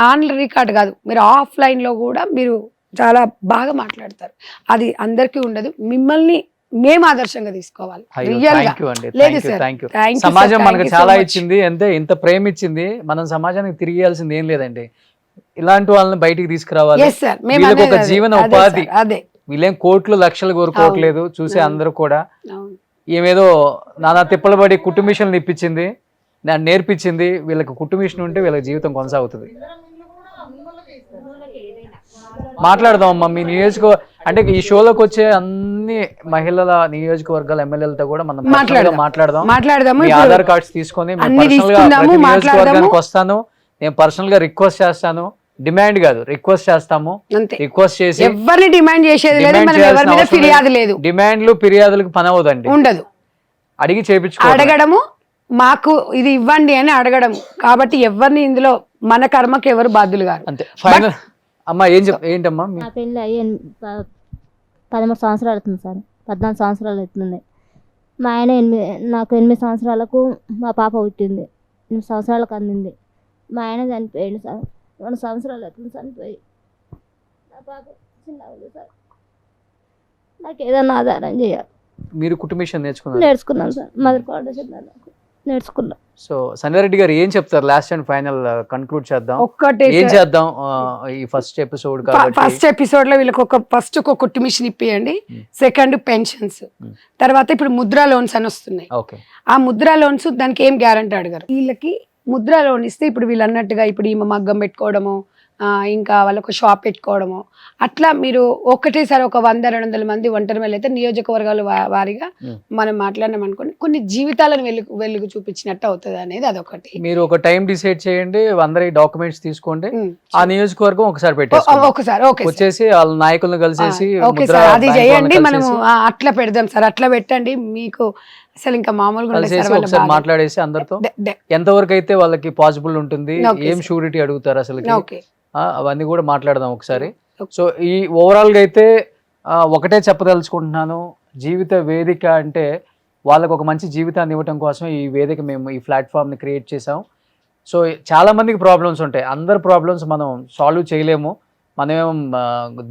ఆన్ రికార్డ్ కాదు, మీరు ఆఫ్లైన్లో కూడా మీరు చాలా బాగా మాట్లాడతారు. అది అందరికీ ఉండదు, మిమ్మల్ని మేము ఆదర్శంగా తీసుకోవాలి. సమాజం మనకు చాలా ఇచ్చింది, అంతే ఇంత ప్రేమ ఇచ్చింది, మనం సమాజానికి తిరిగి ఇవ్వాల్సింది ఏం లేదండి. ఇలాంటి వాళ్ళని బయటికి తీసుకురావాలి, వీళ్ళకి ఒక జీవన ఉపాధి. వీళ్ళేం కోట్లు లక్షలు కోరుకోవట్లేదు, చూసే అందరూ కూడా. ఏమేదో నానా తిప్పలు పడి కుటుంబిషన్లు ఇప్పించింది, నేర్పించింది. వీళ్ళకి కుటుంబిషన్ ఉంటే వీళ్ళకి జీవితం కొనసాగుతుంది. మాట్లాడదాం అమ్మా మీ అంటే ఈ షోలోకి వచ్చే అన్ని మహిళల నియోజకవర్గాల ఎమ్మెల్యేలతో కూడా మనం మాట్లాడదాం. మీ ఆధార్ కార్డ్స్ తీసుకొని నియోజకవర్గానికి వస్తాను, నేను పర్సనల్ గా రిక్వెస్ట్ చేస్తాను. డిమాండ్ కాదు, రిక్వెస్ట్ చేస్తాము. రిక్వెస్ట్ చేసి ఎవరిని డిమాండ్ చేసేది లేదు, మనం ఎవరి మీద ఫిర్యాదు లేదు. డిమాండ్లు ఫిర్యాదులకు పని అవదండి, ఉండదు. అడిగి చేపించుకో, అడగడము, మాకు ఇది ఇవ్వండి అని అడగడం. కాబట్టి ఎవరిని ఇందులో మన కర్మకి ఎవరు బాధ్యులు కాదు, అంతే. ఫైనల్ అమ్మా ఏంటమ్మా నా పెళ్ళి 13 సంవత్సరాలు అవుతుంది సార్, 14 సంవత్సరాలు అవుతుంది. మా ఆయన నాకు 8 సంవత్సరాలకు మా పాప పుట్టింది, 8 సంవత్సరాలకు అందింది. మా ఆయన చనిపోయింది సార్, 2 సంవత్సరాలు అవుతుంది చనిపోయి. నా పాప చిన్నగా ఉంది సార్, నాకు ఏదన్నా ఆధారం చేయాలి. మీరు కుటుంబిషన్ నేర్చుకున్నారు? నేర్చుకున్నాను సార్, మదర్ ఫౌండేషన్ నేర్చుకున్నా. సో సంధ్యారెడ్డి గారు ఏం చెప్తారు? లాస్ట్ అండ్ ఫైనల్ కన్క్లూడ్ చేద్దాం. ఒక్కటే ఏం చేద్దాం ఈ ఫస్ట్ ఎపిసోడ్ కాబట్టి? ఫస్ట్ ఎపిసోడ్ లో వీళ్ళకి ఫస్ట్ ఒక కుటుంబిషన్ ఇప్పియండి, సెకండ్ పెన్షన్స్, తర్వాత ఇప్పుడు ముద్రా లోన్స్ అని వస్తున్నాయి. ఓకే, ఆ ముద్రా లోన్స్ దానికి ఏం గ్యారంటీ అడగరు. వీళ్ళకి ముద్రా లోన్ ఇస్తే ఇప్పుడు వీళ్ళు అన్నట్టుగా ఇప్పుడు ఈమె మగ్గం పెట్టుకోవడము, ఇంకా వాళ్ళకు షాప్ పెట్టుకోవడము, అట్లా మీరు ఒకటేసారి ఒక 100-200 మంది ఒంటరి మహిళలు అయితే నియోజకవర్గాల వారిగా మనం మాట్లాడినాం అనుకోండి, కొన్ని జీవితాలను వెలుగు చూపించినట్టు అవుతుంది అనేది అదొకటి. మీరు ఒక టైం డిసైడ్ చేయండి, అందరి డాక్యుమెంట్స్ తీసుకోండి, ఆ నియోజకవర్గం ఒకసారి పెట్టేసి వచ్చేసి వాళ్ళ నాయకులను కలిసేసి అది చేయండి. మనము అట్లా పెడదాం సార్, అట్లా పెట్టండి. మీకు అసలు ఇంకా మామూలుగా మాట్లాడేసి అందరితో ఎంతవరకు అయితే వాళ్ళకి పాసిబుల్ ఉంటుంది, ఏం షూరిటీ అడుగుతారు అసలు, అవన్నీ కూడా మాట్లాడదాం ఒకసారి. సో ఈ ఓవరాల్ గా అయితే ఒకటే చెప్పదలుచుకుంటున్నాను, జీవిత వేదిక అంటే వాళ్ళకు ఒక మంచి జీవితాన్ని ఇవ్వటం కోసం ఈ వేదిక మేము ఈ ప్లాట్ఫామ్ ని క్రియేట్ చేసాం. సో చాలా మందికి ప్రాబ్లమ్స్ ఉంటాయి, అందరు ప్రాబ్లమ్స్ మనం సాల్వ్ చేయలేము, మనమేమో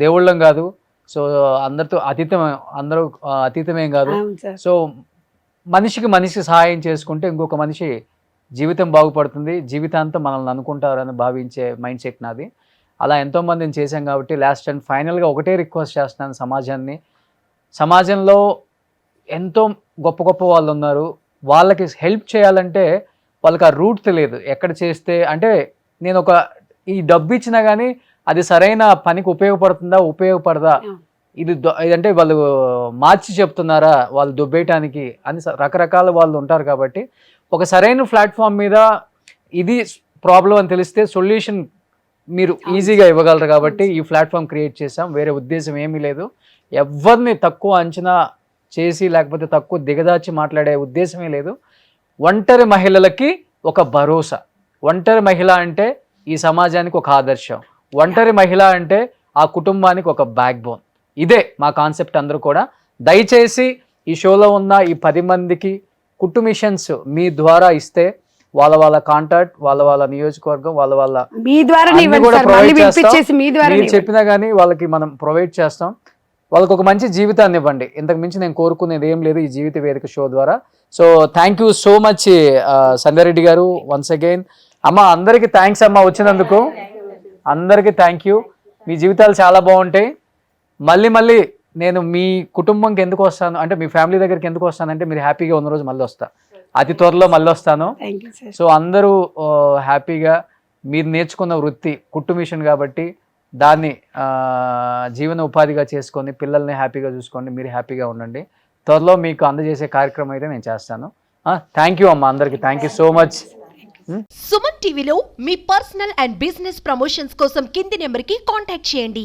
దేవుళ్ళం కాదు, సో అందరితో అందరూ అతీతమేం కాదు. సో మనిషికి సహాయం చేసుకుంటే ఇంకొక మనిషి జీవితం బాగుపడుతుంది, జీవితాంతం మనల్ని అనుకుంటారని భావించే మైండ్ సెట్ నాది. అలా ఎంతోమందిని చేశాం కాబట్టి లాస్ట్ అండ్ ఫైనల్గా ఒకటే రిక్వెస్ట్ చేస్తున్నాను సమాజంలో ఎంతో గొప్ప గొప్ప వాళ్ళు ఉన్నారు, వాళ్ళకి హెల్ప్ చేయాలంటే వాళ్ళకి ఆ రూట్ తెలియదు, ఎక్కడ చేస్తే అంటే నేను ఈ డబ్బు ఇచ్చినా కానీ అది సరైన పనికి ఉపయోగపడదా, ఇదంటే వాళ్ళు మార్చి చెప్తున్నారా వాళ్ళు దొబ్బేయటానికి అని రకరకాల వాళ్ళు ఉంటారు. కాబట్టి ఒక సరైన ప్లాట్ఫామ్ మీద ఇది ప్రాబ్లం అని తెలిస్తే సొల్యూషన్ మీరు ఈజీగా ఇవ్వగలరు కాబట్టి ఈ ప్లాట్ఫామ్ క్రియేట్ చేసాం. వేరే ఉద్దేశం ఏమీ లేదు, ఎవరిని తక్కువ అంచనా చేసి లేకపోతే తక్కువ దిగదాచి మాట్లాడే ఉద్దేశమే లేదు. ఒంటరి మహిళలకి ఒక భరోసా, ఒంటరి మహిళ అంటే ఈ సమాజానికి ఒక ఆదర్శం, ఒంటరి మహిళ అంటే ఆ కుటుంబానికి ఒక బ్యాక్ బోన్. ఇదే మా కాన్సెప్ట్. అందరూ కూడా దయచేసి ఈ షోలో ఉన్న ఈ 10 మందికి కుటుంబిషన్స్ మీ ద్వారా ఇస్తే వాళ్ళ కాంటాక్ట్, వాళ్ళ నియోజకవర్గం, వాళ్ళ మీ ద్వారా చెప్పినా కానీ వాళ్ళకి మనం ప్రొవైడ్ చేస్తాం. వాళ్ళకి ఒక మంచి జీవితాన్ని ఇవ్వండి, ఇంతకు మించి నేను కోరుకునేది ఏం లేదు ఈ జీవిత వేదిక షో ద్వారా. So thank you so much Sandhya Reddy గారు వన్స్ అగైన్. అమ్మ అందరికీ థ్యాంక్స్ అమ్మ వచ్చినందుకు, అందరికీ థ్యాంక్ యూ. మీ జీవితాలు చాలా బాగుంటాయి. మళ్ళీ నేను మీ కుటుంబంకి ఎందుకు వస్తాను అంటే మీ ఫ్యామిలీ దగ్గరికి ఎందుకు వస్తానంటే మీరు హ్యాపీగా ఉన్న రోజు మళ్ళీ వస్తా, అతి త్వరలో మళ్ళీ వస్తాను. సో అందరూ హ్యాపీగా మీరు నేర్చుకున్న వృత్తి కుటుంబిషన్ కాబట్టి దాన్ని జీవన ఉపాధిగా చేసుకొని పిల్లల్ని హ్యాపీగా చూసుకోండి, మీరు హ్యాపీగా ఉండండి. త్వరలో మీకు అందజేసే కార్యక్రమం అయితే నేను చేస్తాను. థ్యాంక్ యూ అమ్మ, అందరికీ thank you so much. Suman టీవీలో మీ పర్సనల్ అండ్ బిజినెస్ ప్రమోషన్స్ కోసం కింది నెంబర్కి కాంటాక్ట్ చేయండి.